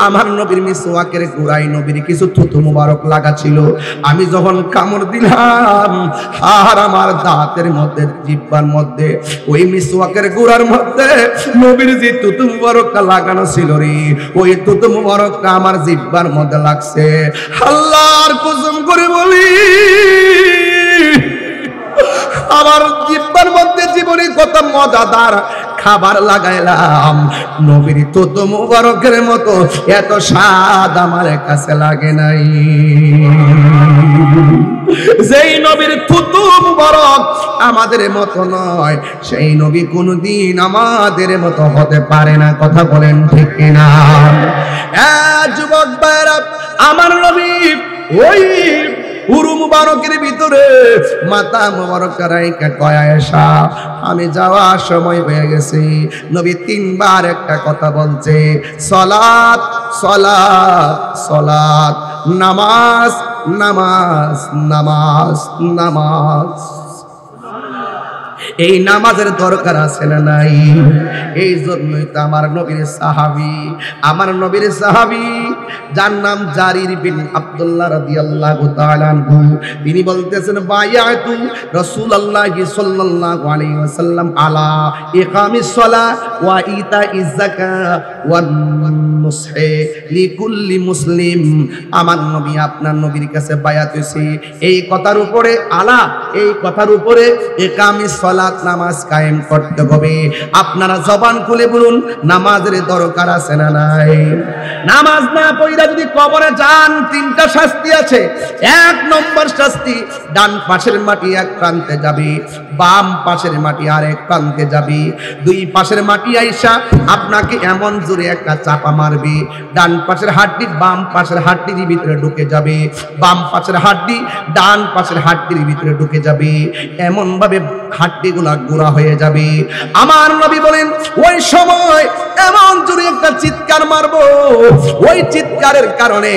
আমার নবীর মিসওয়াকের গোড়ায় নবীর কিছু থুতু মুবারক লাগা ছিল। আমি যখন কামড় দিলাম, আর আমার দাঁতের মধ্যে, জিহ্বার মধ্যে, ওই মিসওয়াকের গোড়ার মধ্যে নবীর যে থুতু মুবারকটা লাগানো ছিল রে, ওই থুতু মুবারকটা আমার জিহ্বার মধ্যে লাগছে। আল্লাহর কসম করে বলি, আমার জিহ্বার মধ্যে জীবনে কত মজাদার খাবার লাগাইলাম, নবীর থুতু মুবারকের মতো এত স্বাদ আমার কাছে লাগে নাই। যেই নবীর থুতু মুবারক আমাদের মতো নয়, সেই নবী কোনদিন আমাদের মতো হতে পারে না। কথা বলেন ঠিক কিনা? যুবক ভাইরা, আমার নবী ওই উরু মুবারকের ভিতরে মাথা মুবারক রাইখা কয়, আয়েশা আমি যাওয়ার সময় হয়ে গেছে। নবী তিনবার একটা কথা বলছে, সালাত সালাত সালাত, নামাজ নামাজ নামাজ নামাজ। এই নামাজের দরকার আছে না নাই? এই জন্যই তো আমার নবীর সাহাবী যার নাম জারির বিন আব্দুল্লাহ রাদিয়াল্লাহু তাআলা আনহু, তিনি বলতেছেন, বায়াতু রাসূলুল্লাহি সাল্লাল্লাহু আলাইহি ওয়াসাল্লাম আলা ইকামিস সালাহ ওয়া ইতাইজ যাকাত ওয়ান নুসহি লিকুল্লি মুসলিম। আমার নবী আপনার নবীর কাছে বায়াত হইছে এই কথার উপরে, আলা এই কথার উপরে, ইকামিস সালাত নামাজ কায়েম করতে হবে। আপনারা জবান খুলে বলুন, নামাজের দরকার আছে না নাই? নামাজ না পড়া যদি কবরে যান, তিনটা শাস্তি আছে। এক নম্বর শাস্তি, ডান পাশের মাটি এক প্রান্তে যাবে, বাম পাশের মাটি আরেক প্রান্তে যাবে। দুই পাশের মাটি আইসা আপনাকে এমন জোরে একটা চাপা মারবে, ডান পাশের হাড্ডি বাম পাশের হাড্ডির ভিতরে ঢুকে যাবে, বাম পাশের হাড্ডি ডান পাশের হাড্ডির ভিতরে ঢুকে যাবে। এমন ভাবে হাড্ডিগুলা গুঁড়া হয়ে যাবে। আমার নবী বলেন, ওই সময় এমন জোরে একটা চিৎকার মারবো, ওই চিৎকারের কারণে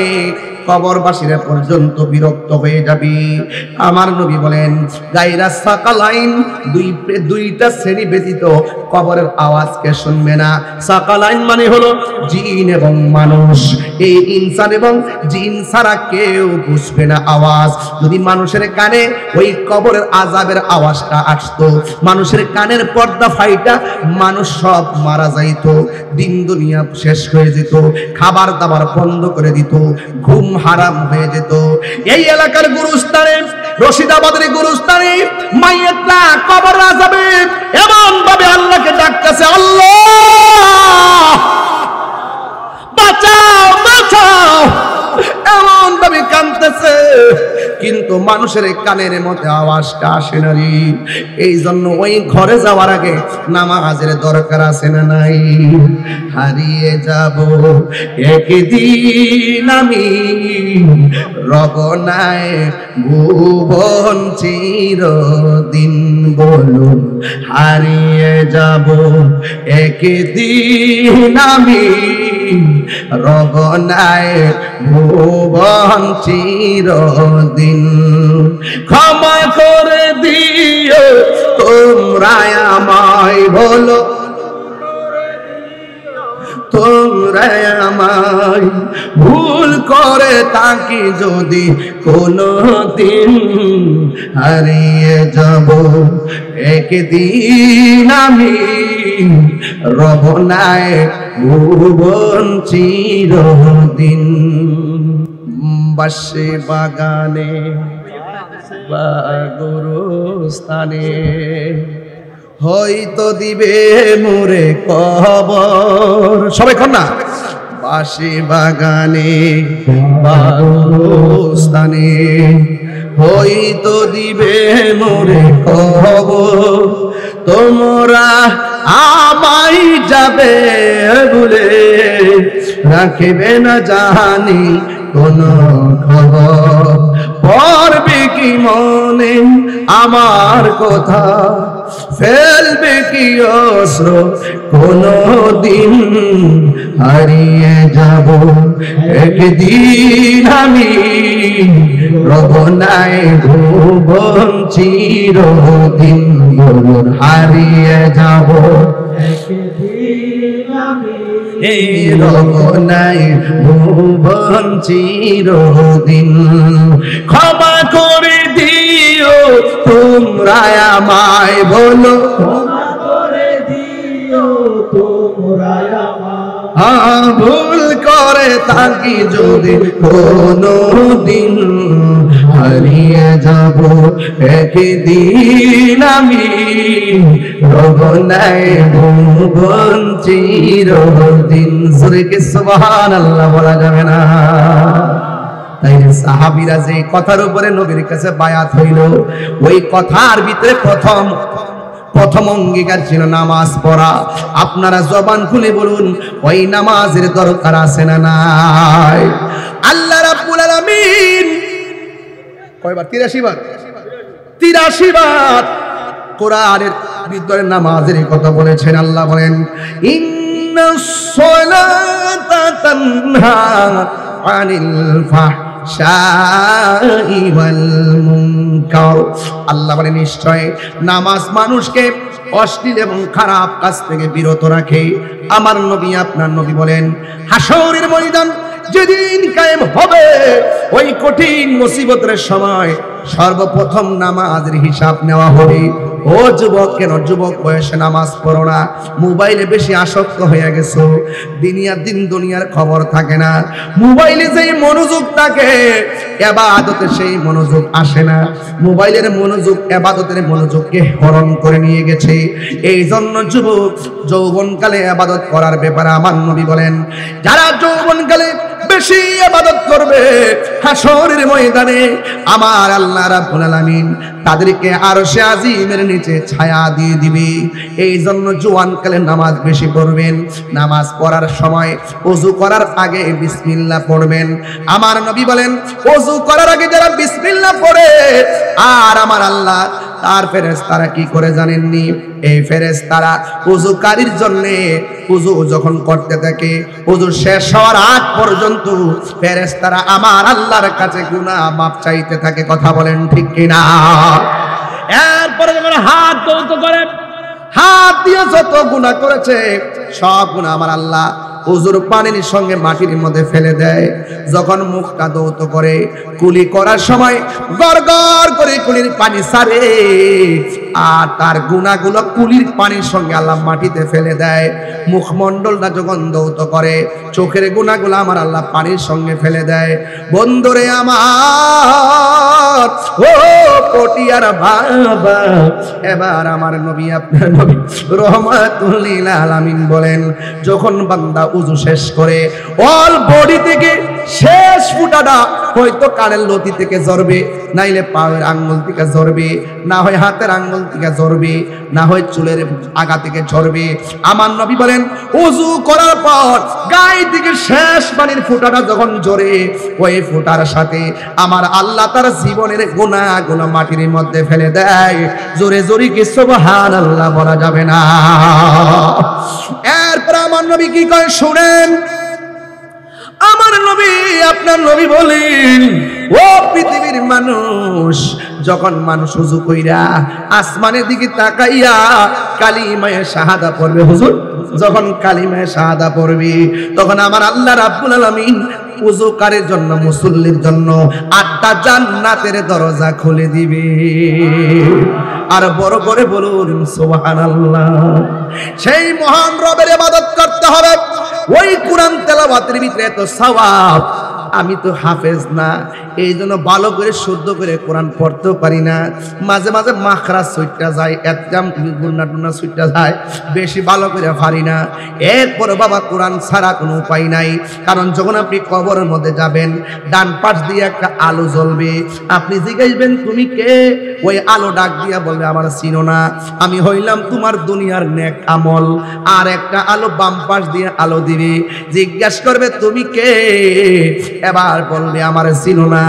কবরবাসীরা পর্যন্ত বিরক্ত হয়ে যাবে। আমার নবী বলেন, গায়রা সাকালাইন, দুইটা শ্রেণী ব্যতীত কবরের আওয়াজকে শুনবে না। সাকালাইন মানে হলো জিন এবং মানুষ। এই ইনসান এবং জিন ছাড়া কেউ বুঝবে না আওয়াজ। যদি মানুষের কানে ওই কবরের আযাবের আওয়াজটা আসতো, মানুষের কানের পর্দা ফাইটা মানুষ সব মারা যাইতো, দিন দুনিয়া শেষ হয়ে যেত, খাবার দাবার বন্ধ করে দিত, ঘুম হারাম হয়ে যেত। এই এলাকার গুরুস্থানে, রশিদাবাদের গুরুস্থানে মাইয়াতরা কবর আযাবে এমন ভাবে আল্লাহকে ডাকতেছে, আল্লাহ বাঁচাও বাঁচাও, এমন ভাবে কাঁদতেছে, কিন্তু মানুষের কানের মধ্যে আওয়াজটা আসে না রে। এই জন্য ওই ঘরে যাওয়ার আগে নামাজের দরকার আছে না নাই? হারিয়ে যাব একদিন আমি, রব নাই ভুবন চিরদিন, বলুন হারিয়ে যাব একদিন আমি, রব নাই ভুবন চিরদিন। ক্ষমা করে দিও তোমরা আমায়, বলো তোমরা আমায়, ভুল করে থাকি যদি কোনো দিন, হারিয়ে যাব একদিন আমি, রব নাই ভুবন চিরদিন। বাসে বাগানে বা গুরুস্থানে হয়তো দিবে মোরে কবর। সবাই কর না, বাসে বাগানে বা গুরুস্থানে হয়তো দিবে মোরে কবর, তোমরা আমায় যাবে বলে রাখিবে না জানি কোন খবর, পড়বে কি মনে আমার কথা, ফেলবে কি অস্ত্র কোনো দিন, হারিয়ে যাব একদিন আমি, রব নাই ভুবন চিরদিন, বলুন হারিয়ে যাব একদিন আমি, এই রব নাই ভুবন চিরদিন। ক্ষমা করে দিও তোমরা আমায়, বলো ক্ষমা করে দিও তোমরা আমায়, ভুল করে থাকি যদি কোনো দিন, হারিয়ে যাব একদিন আমি রব নাই ভুবন চিরদিন। জোরে কি সুবহানাল্লাহ বলা যাবে না? তাই সাহাবীরা যে কথার উপরে নবীর কাছে বায়াত হইল, ওই কথার ভিতরে প্রথম অঙ্গীকার ছিল নামাজ পড়া। আপনারা জবান খুলে বলুন, ওই নামাজের দরকার আছে না নাই? আল্লাহ রাব্বুল আলামিন কয়বার? 83 বার। 83 বার কোরআনের ভিতরে নামাজের কথা বলেছেন। আল্লাহ বলেন, ইন্নাস সালাতা তানহা আনিল ফাহশাই ওয়াল মুনকার। আল্লাহ বলেন, নিশ্চয় নামাজ মানুষকে অশ্লীল এবং খারাপ কাজ থেকে বিরত রাখে। আমার নবী, আপনার নবী বলেন, হাসরের ময়দান যেদিন কায়েম হবে, ওই কঠিন মুসিবতের সময় সর্বপ্রথম নামাজের হিসাব নেওয়া হবে। ও যুবক, কেন যুবক বয়সে নামাজ পড়ো না? মোবাইলে বেশি আসক্ত হয়ে গেছো, দুনিয়ার খবর থাকে না। মোবাইলে যেই মনোযোগ থাকে, ইবাদতে সেই মনোযোগ আসে না। মোবাইলের মনোযোগ ইবাদতের মনোযোগকে হরণ করে নিয়ে গেছে। এই জন্য যুবক যৌবনকালে ইবাদত করার ব্যাপারে আমার নবী বলেন, যারা যৌবনকালে বেশি ইবাদত করবে, হাসরের ময়দানে আমার আল্লাহ রাব্বুল আলামিন তাদেরকে আরশে আজিমের নিচে ছায়া দিয়ে দিবে। এই জন্য জওয়ানকালে নামাজ বেশি পড়বেন। নামাজ পড়ার সময় ওযু করার আগে বিসমিল্লাহ পড়বেন। আমার নবী বলেন, ওযু করার আগে যারা বিসমিল্লাহ পড়ে, আর আমার আল্লাহ তার ফেরেশতারা কি করে জানেননি? এই ফেরেশতারা ওযুকারীর জন্য ওযু যখন করতে থাকে, ওযু শেষ হওয়ার আগ পর্যন্ত ফেরেশতারা আমার আল্লাহর কাছে গুনাহ মাফ চাইতে থাকে। কথা বলেন ঠিক কিনা? এরপরে যখন হাত ধৌত করে, হাত দিয়ে যত গুনাহ করেছে সব গুনাহ আমার আল্লাহ ওযুর পানির সঙ্গে মাটির মধ্যে ফেলে দেয়। যখন মুখটা ধৌত করে, কুলি করার সময় গড়গড় করে কুলির পানি ছাড়ে, আর তার গুনাহগুলো কুলির পানির সঙ্গে আল্লাহ মাটিতে ফেলে দেয়। মুখমণ্ডলটা যখন ধৌত করে, চোখের গুনাহগুলো আমার আল্লাহ পানির সঙ্গে ফেলে দেয়। বন্ধুরে আমার, ও পটিয়ার বাবা, এবার আমার নবী, আপনার নবী রহমাতুল লিল আলামিন বলেন, যখন বান্দা উযু শেষ করে, অল বডি থেকে শেষ ফুটাটা হয়তো কানের লতি থেকে ঝরবে, নাইলে পায়ের আঙ্গুল থেকে ঝরবে, না হয় হাতের আঙ্গুল থেকে ঝরবে, না হয় চুলের আগা থেকে ঝরবে। আমার নবী বলেন, ওযু করার পর গায়ে থেকে শেষ পানির ফোঁটাটা যখন ঝরে, ওই ফোঁটার সাথে আমার আল্লাহ তার জীবনের গুনাহগুলো মাটির মধ্যে ফেলে দেয়। জোরে জোরে কি সুবহানাল্লাহ বলা যাবে না? এরপর আমার নবী কি কয় শুনেন। আমার নবী, আপনার নবী বলেন, ও পৃথিবীর মানুষ, যখন মানুষ ওযু কইরা আসমানের দিকে তাকাইয়া কালিমায়ে শাহাদা পড়বে, হুজুর যখন কালিমায়ে শাহাদা পড়বে, তখন আমার আল্লাহ রাব্বুল আলামিন ওযুকারীর জন্য, মুসল্লির জন্য 8টা জান্নাতের দরজা খুলে দিবে। আর বড় করে বলুন সুবহানাল্লাহ। সেই মহান রবের ইবাদত করতে হবে। ওই কোরআন তেলাওয়াতের ভিতরে এত সওয়াব। আমি তো হাফেজ না, এই জন্য ভালো করে শুদ্ধ করে কোরআন পড়তেও পারি না। মাঝে মাঝে মাখরাজ ছুটটা যায়, একদম গুন্না টুন্না ছুটটা যায়, বেশি ভালো করে পারি না। এরপরে বাবা কোরআন ছাড়া কোনো উপায় নাই। কারণ যখন আপনি কবরের মধ্যে যাবেন, ডান পাশ দিয়ে একটা আলো জ্বলবে, আপনি জিজ্ঞাসবেন তুমি কে? ওই আলো ডাক দিয়া বলবে আমার চিনো না, আমি হইলাম তোমার দুনিয়ার নেক আমল। আর একটা আলো বাম পাশ দিয়ে আলো দিবে, জিজ্ঞাস করবে তুমি কে? এবার বলবে আমার চিনো না,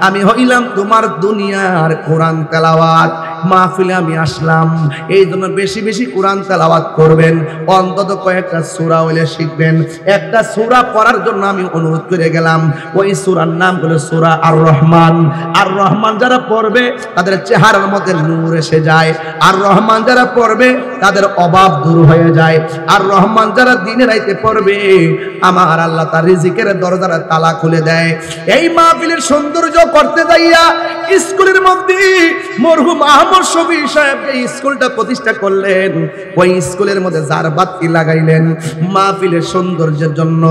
আমি হইলাম তোমার দুনিয়ার কোরআন তেলাওয়াত মাহফিলে আমি আসলাম। এই জন্য বেশি বেশি কোরআন তেলাওয়াত করবেন, অন্তত কয়েকটা সূরা হইলে শিখবেন। একটা সূরা পড়ার জন্য আমি অনুরোধ করে গেলাম, ওই সূরার নাম হলো সূরা আর রহমান। আর রহমান যারা পড়বে তাদের চেহারার মধ্যে নূর এসে যায়। আর রহমান যারা পড়বে তাদের অভাব দূর হয়ে যায়। আর রহমান যারা দিনে রাইতে পড়বে আমার আল্লাহ তার রিজিকের দরজার তালা খুলে দেয়। এই মাহফিলের সৌন্দর্য করতে যাইয়া স্কুলের মধ্যে মরহুম আহমদ শফি সাহেব যে স্কুলটা প্রতিষ্ঠা করলেন, ওই স্কুলের মধ্যে জারবাতি লাগাইলেন মাহফিলের সৌন্দর্যের জন্য।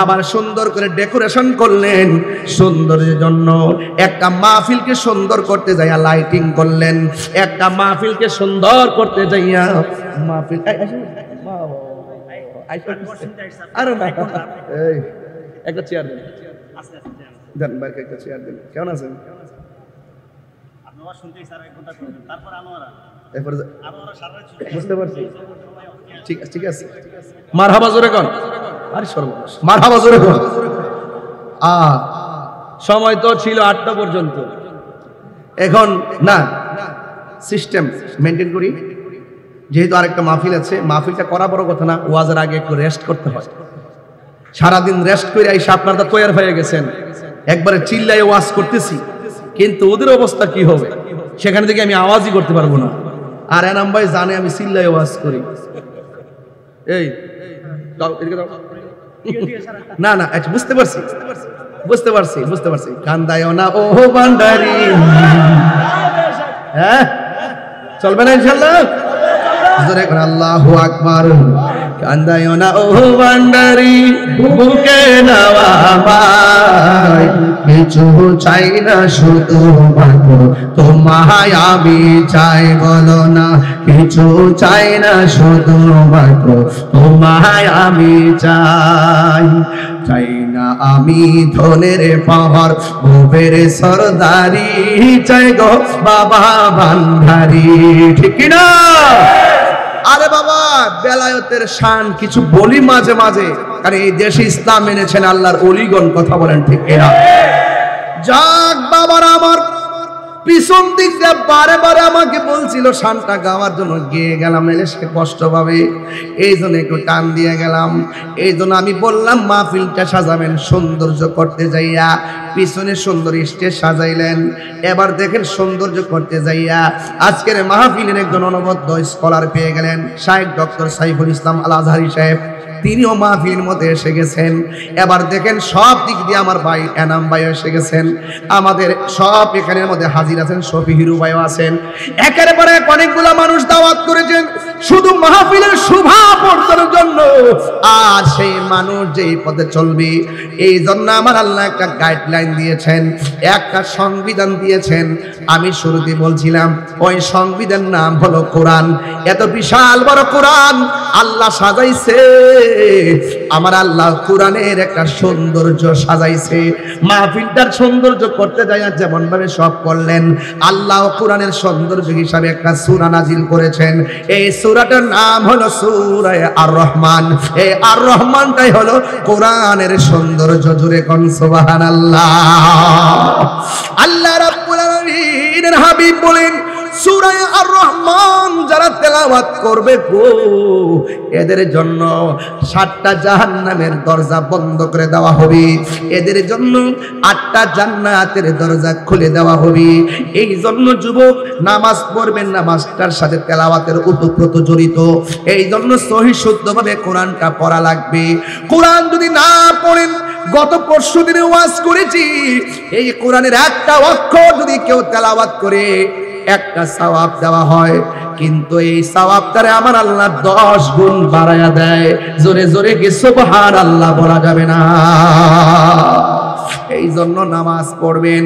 আবার সুন্দর করে ডেকোরেশন করলেন সৌন্দর্যের জন্য। একটা মাহফিলকে সুন্দর করতে যাইয়া লাইটিং করলেন, একটা মাহফিলকে সুন্দর করতে যাইয়া মাহফিল আরে না এই একটা চেয়ার দেন, দেন ভাইকে একটা চেয়ার দেন। কেমন আছেন? বুঝতে পারছি, ঠিক আছে। মারহাবা জোরে কোন, আরে সর্বনাশ, মারহাবা জোরে কোন। সময় তো ছিল 8টা পর্যন্ত, এখন না সিস্টেম মেনটেন করি। যেহেতু আরেকটা মাহফিল আছে, মাহফিলটা করা বড় কথা না, ওয়াজের আগে একটু রেস্ট করতে হয়। সারাদিন রেস্ট করে আইসা আপনারা তো তৈয়ার হয়ে গেছেন, একবারে চিল্লায় ওয়াজ করতেছি, কিন্তু ওদের অবস্থা কি হবে? সেখানে থেকে আমি আওয়াজই করতে পারবো না। আর এনাম ভাই জানে আমি চিল্লায় ওয়াজ করি। এই না না আচ্ছা, বুঝতে পারছি। কান্দায় না ও ভান্ডারি, হ্যাঁ চলবে না ইনশাআল্লাহ? আল্লাহু আকবার। কান্দায় না ও ভান্ডারি, বুকে নেওয়া ভাই, কিছু চাই না শুধু মাত্র তোমায় আমি চাই। বলো না কিছু চাই না শুধু মাত্র তোমায় আমি চাই। চাই না আমি ধনের পাহাড়, ভোবের সরদারি, চাই গো বাবা ভান্ডারি। ঠিক না? আরে বাবা, বেলায়েতের শান কিছু বলি মাঝে মাঝে, কারণ এই দেশে ইসলাম এনেছেন আল্লাহর ওলিগণ। কথা বলেন ঠিক কিনা? যাক বাবারা আমার, পিছন দিক দিয়ে বারে বারে আমাকে বলছিল শানটা গাওয়ার জন্য, গিয়ে গেলাম, এলে সে কষ্ট পাবে, এই জন্য একটু টান দিয়ে গেলাম। এই জন্য আমি বললাম মাহফিলটা সাজাবেন সৌন্দর্য করতে যাইয়া, পিছনে সুন্দর স্টেজ সাজাইলেন। এবার দেখেন সৌন্দর্য করতে যাইয়া আজকের মাহফিলের একজন অনবদ্য স্কলার পেয়ে গেলেন, শায়েখ ডক্টর সাইফুল ইসলাম আল আজহারি সাহেব। তিনিও মাহফিলের মধ্যে এসে গেছেন। এবার দেখেন সব দিক দিয়ে আমার ভাই এনাম ভাই এসে গেছেন, আমাদের সব এখানের মধ্যে হাজির আছেন, শফি হিরু ভাইও আছেন। একের পর এক অনেকগুলা মানুষ দাওয়াত করেছেন শুধু মাহফিলের শোভা বর্ধনের জন্য। আর সেই মানুষ যেই পথে চলবে, এই জন্য আমার আল্লাহ একটা গাইডলাইন দিয়েছেন, একটা সংবিধান দিয়েছেন। আমি শুরুতে বলছিলাম ওই সংবিধান নাম হলো কোরআন। এত বিশাল বড় কোরআন আল্লাহ সাজাইছে, আমার আল্লাহ কোরআনের একটা সৌন্দর্য সাজাইছে। মাহফিলটার সৌন্দর্য করতে যায় যেমন ভাবে সব করলেন, আল্লাহ কোরআনের সৌন্দর্য হিসাবে একটা সূরা নাজিল করেছেন। এই সূরাটার নাম হলো সূরা আর রহমান। এই আর রহমানটাই হলো কোরআনের সৌন্দর্য। জুড়ে কোন সুবহানাল্লাহ। আল্লাহ রাব্বুল আলামিনের হাবিব বলেন, সূরা আর রহমান যারা তেলাওয়াত করবে গো, এদের জন্য 7টা জাহান্নামের দরজা বন্ধ করে দেওয়া হবে, এদের জন্য 8টা জান্নাতের দরজা খুলে দেওয়া হবে। এই জন্য যুবক নামাজ পড়বেন, নামাজটার সাথে তেলাওয়াতের ওতপ্রোত জড়িত। এই জন্য সহি শুদ্ধভাবে কোরআনটা পড়া লাগবে। কোরআন যদি না পড়েন, গত পরশু দিনে ওয়াজ করেছি, এই কোরআনের একটা অক্ষর যদি কেউ তেলাওয়াত করে একটা সওয়াব দেওয়া হয়, কিন্তু এই সওয়াবটারে আমার আল্লাহ 10 গুণ বাড়ায়া দেয়। জোরে জোরে কি সুবহানাল্লাহ বলা যাবে না? এই জন্য নামাজ পড়বেন।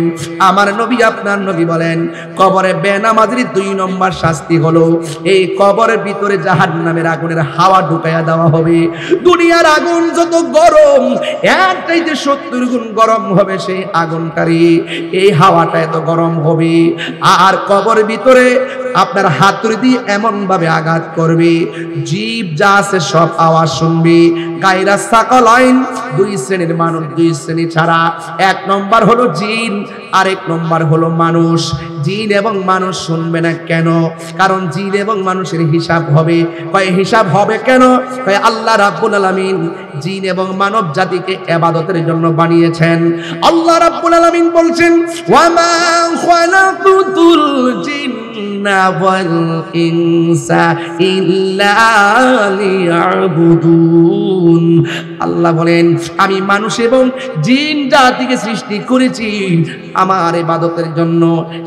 আমার নবী, আপনার নবী বলেন, কবরে বেনামাজির 2 নম্বর শাস্তি হলো এই কবরের ভিতরে জাহান্নামের আগুনের হাওয়া ঢুকাইয়া দেওয়া হবে। দুনিয়ার আগুন যত গরম, এর চাইতে 70 গুণ গরম হবে সেই আগুনটারি। এই হাওয়াটা এত গরম হবে, আর কবরের ভিতরে আপনার হাতুড়ি দিয়ে এমন ভাবে আঘাত করবে, জীব যা আছে সব আওয়াজ শুনবে। গায়রা সাকালাইন, 2 শ্রেণীর মানুষ, 2 শ্রেণী ছাড়া। 1 নম্বর হলো জিন, আর 1 নম্বর হলো মানুষ। জিন এবং মানুষ শুনবে না কেন? কারণ জিন এবং মানুষের হিসাব হবে। কয় হিসাব হবে কেন? কয় আল্লাহ রাব্বুল আলামিন জিন এবং মানব জাতিকে ইবাদতের জন্য বানিয়েছেন। আল্লাহ রাব্বুল আলামিন বলছেন, ওয়া মা খালাকুতুল জিন জিন্না ওয়াল ইনসা ইল্লা লিয়াবুদুন। আল্লাহ বলেন আমি মানুষ এবং জিন জাতিকে সৃষ্টি করেছি আমার ইবাদতের জন্য।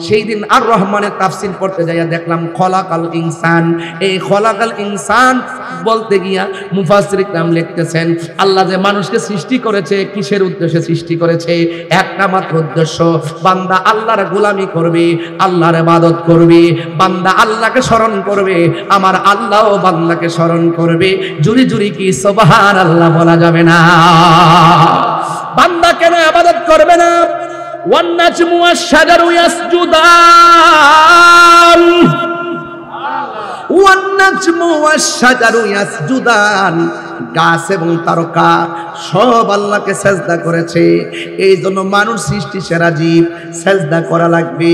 সেই দিন আর রহমানের তাফসীর পড়তে যাইয়া দেখলাম খলাকাল ইনসান। এই খলাকাল ইনসান বলতে গিয়া মুফাসসির ইকরাম লিখতেছেন আল্লাহ যে মানুষকে সৃষ্টি করেছে কিসের উদ্দেশ্যে সৃষ্টি করেছে? একটা মাত্র উদ্দেশ্য, বান্দা আল্লাহর গোলামি করবে, আল্লাহর ইবাদত করবে, বান্দা আল্লাহকে স্মরণ করবে, আমার আল্লাহও বান্দাকে স্মরণ করবে। জুরি জুরি কি সুবহানাল্লাহ বলা যাবে না? বান্দা কেন ইবাদত করবে না? One নাজমু wash শাজারু ইয়াসজুদান, one নাজমু wash শাজারু ইয়াসজুদান। গাছ এবং তারকা সব আল্লাহকে সেজদা করেছে। এই জন্য মানুষ সৃষ্টি সেরা জীব, সেজদা করা লাগবে।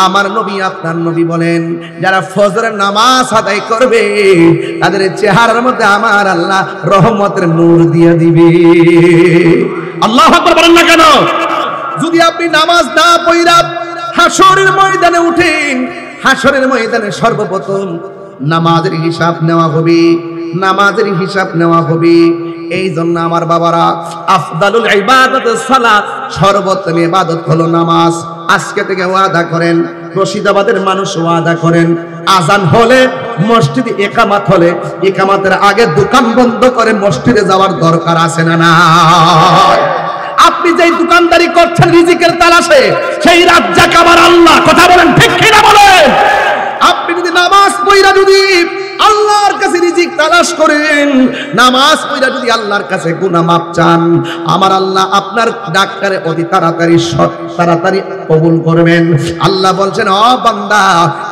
আমার নবী আপনার নবী বলেন যারা ফজরের নামাজ আদায় করবে তাদের চেহারার মধ্যে আমার আল্লাহ রহমতের নূর দিয়ে দিবে। আল্লাহু আকবার বলেন না কেন? যদি আপনি নামাজ না পড়া হাসরের ময়দানে উঠেন, হাসরের ময়দানে সর্বপ্রথম নামাজের হিসাব নেওয়া হবে, নামাজের হিসাব নেওয়া হবে। এই জন্য আমার বাবারা আফদালুল ইবাদাত সালাত, সর্বোত্তম ইবাদত হলো নামাজ। আজকে থেকে ওয়াদা করেন, রশিদাবাদের মানুষ ওয়াদা করেন, আজান হলে মসজিদে ইকামাত হলে ইকামাতের আগে দোকান বন্ধ করে মসজিদে যাওয়ার দরকার আছে না না? আপনি যেই দোকানদারি করছেন রিজিকের তালাশে, সেই রাজ্জাক আমার আল্লাহ। কথা বলেন ঠিক কিনা বলেন? আপনি যদি নামাজ পড়া যদি আল্লাহর কাছে রিজিক তালাশ করেন, নামাজ পড়া যদি আল্লাহর কাছে গুনাহ মাফ চান, আমার আল্লাহ আপনার ডাক্তারে অতি তাড়াতাড়ি কবুল করবেন। আল্লাহ বলছেন ও বান্দা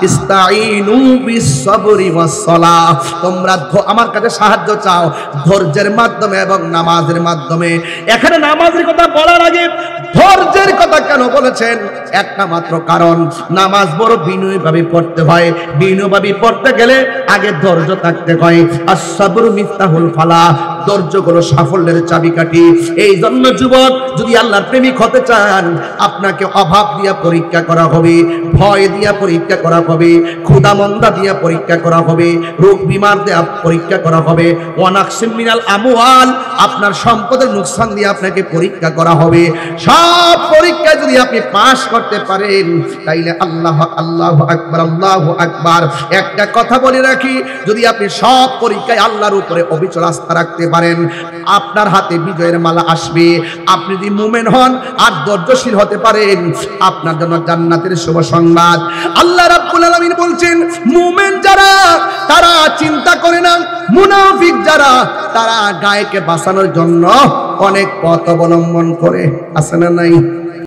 ইস্তাইনু বিস-সাবরি ওয়াস-সালাহ, তোমরা আমার কাছে সাহায্য চাও ধৈর্যের মাধ্যমে এবং নামাজের মাধ্যমে। এখানে নামাজের কথা বলার আগে ধৈর্যের কথা কেন বলেছেন? একটা মাত্র কারণ, নামাজ বড় বিনয়ীভাবে পড়তে হয়। বিনয়ীভাবে পড়তে গেলে আগে ধৈর্য থাকতে হয়। আস-সাবরু মিফতাহুল ফালাহ, ধৈর্য হলো সাফল্যের চাবিকাঠি। এই জন্য যুবক যদি আল্লাহর প্রেমিক হতে চান, আপনাকে অভাব দিয়া পরীক্ষা করা হবে, ভয় দিয়া পরীক্ষা করা হবে, ক্ষুধা মন্দা দিয়া পরীক্ষা করা হবে, রোগ বিমার দিয়া পরীক্ষা করা হবে, ওয়ানাকসিম মিনাল আমওয়াল, আপনার সম্পদের নুকসান দিয়ে আপনাকে পরীক্ষা করা হবে। সব পরীক্ষায় যদি আপনি পাস করতে পারেন তাইলে আল্লাহ আল্লাহু আকবার আল্লাহু আকবার। একটা কথা বলে রাখি, যদি আপনি সব পরীক্ষায় আল্লাহর উপরে অবিচল আস্থা রাখতে পারেন, আপনার হাতে বিজয়ের মালা আসবে। আপনি যদি মুমিন হন আর ধৈর্যশীল হতে পারেন, আপনার জন্য জান্নাতের শুভ সংবাদ। আল্লাহ রাব্বুল আলামিন বলছেন মুমিন যারা তারা চিন্তা করে না, মুনাফিক যারা তারা গায়কে বাঁচানোর জন্য অনেক পথ অবলম্বন করে। আছে না নাই?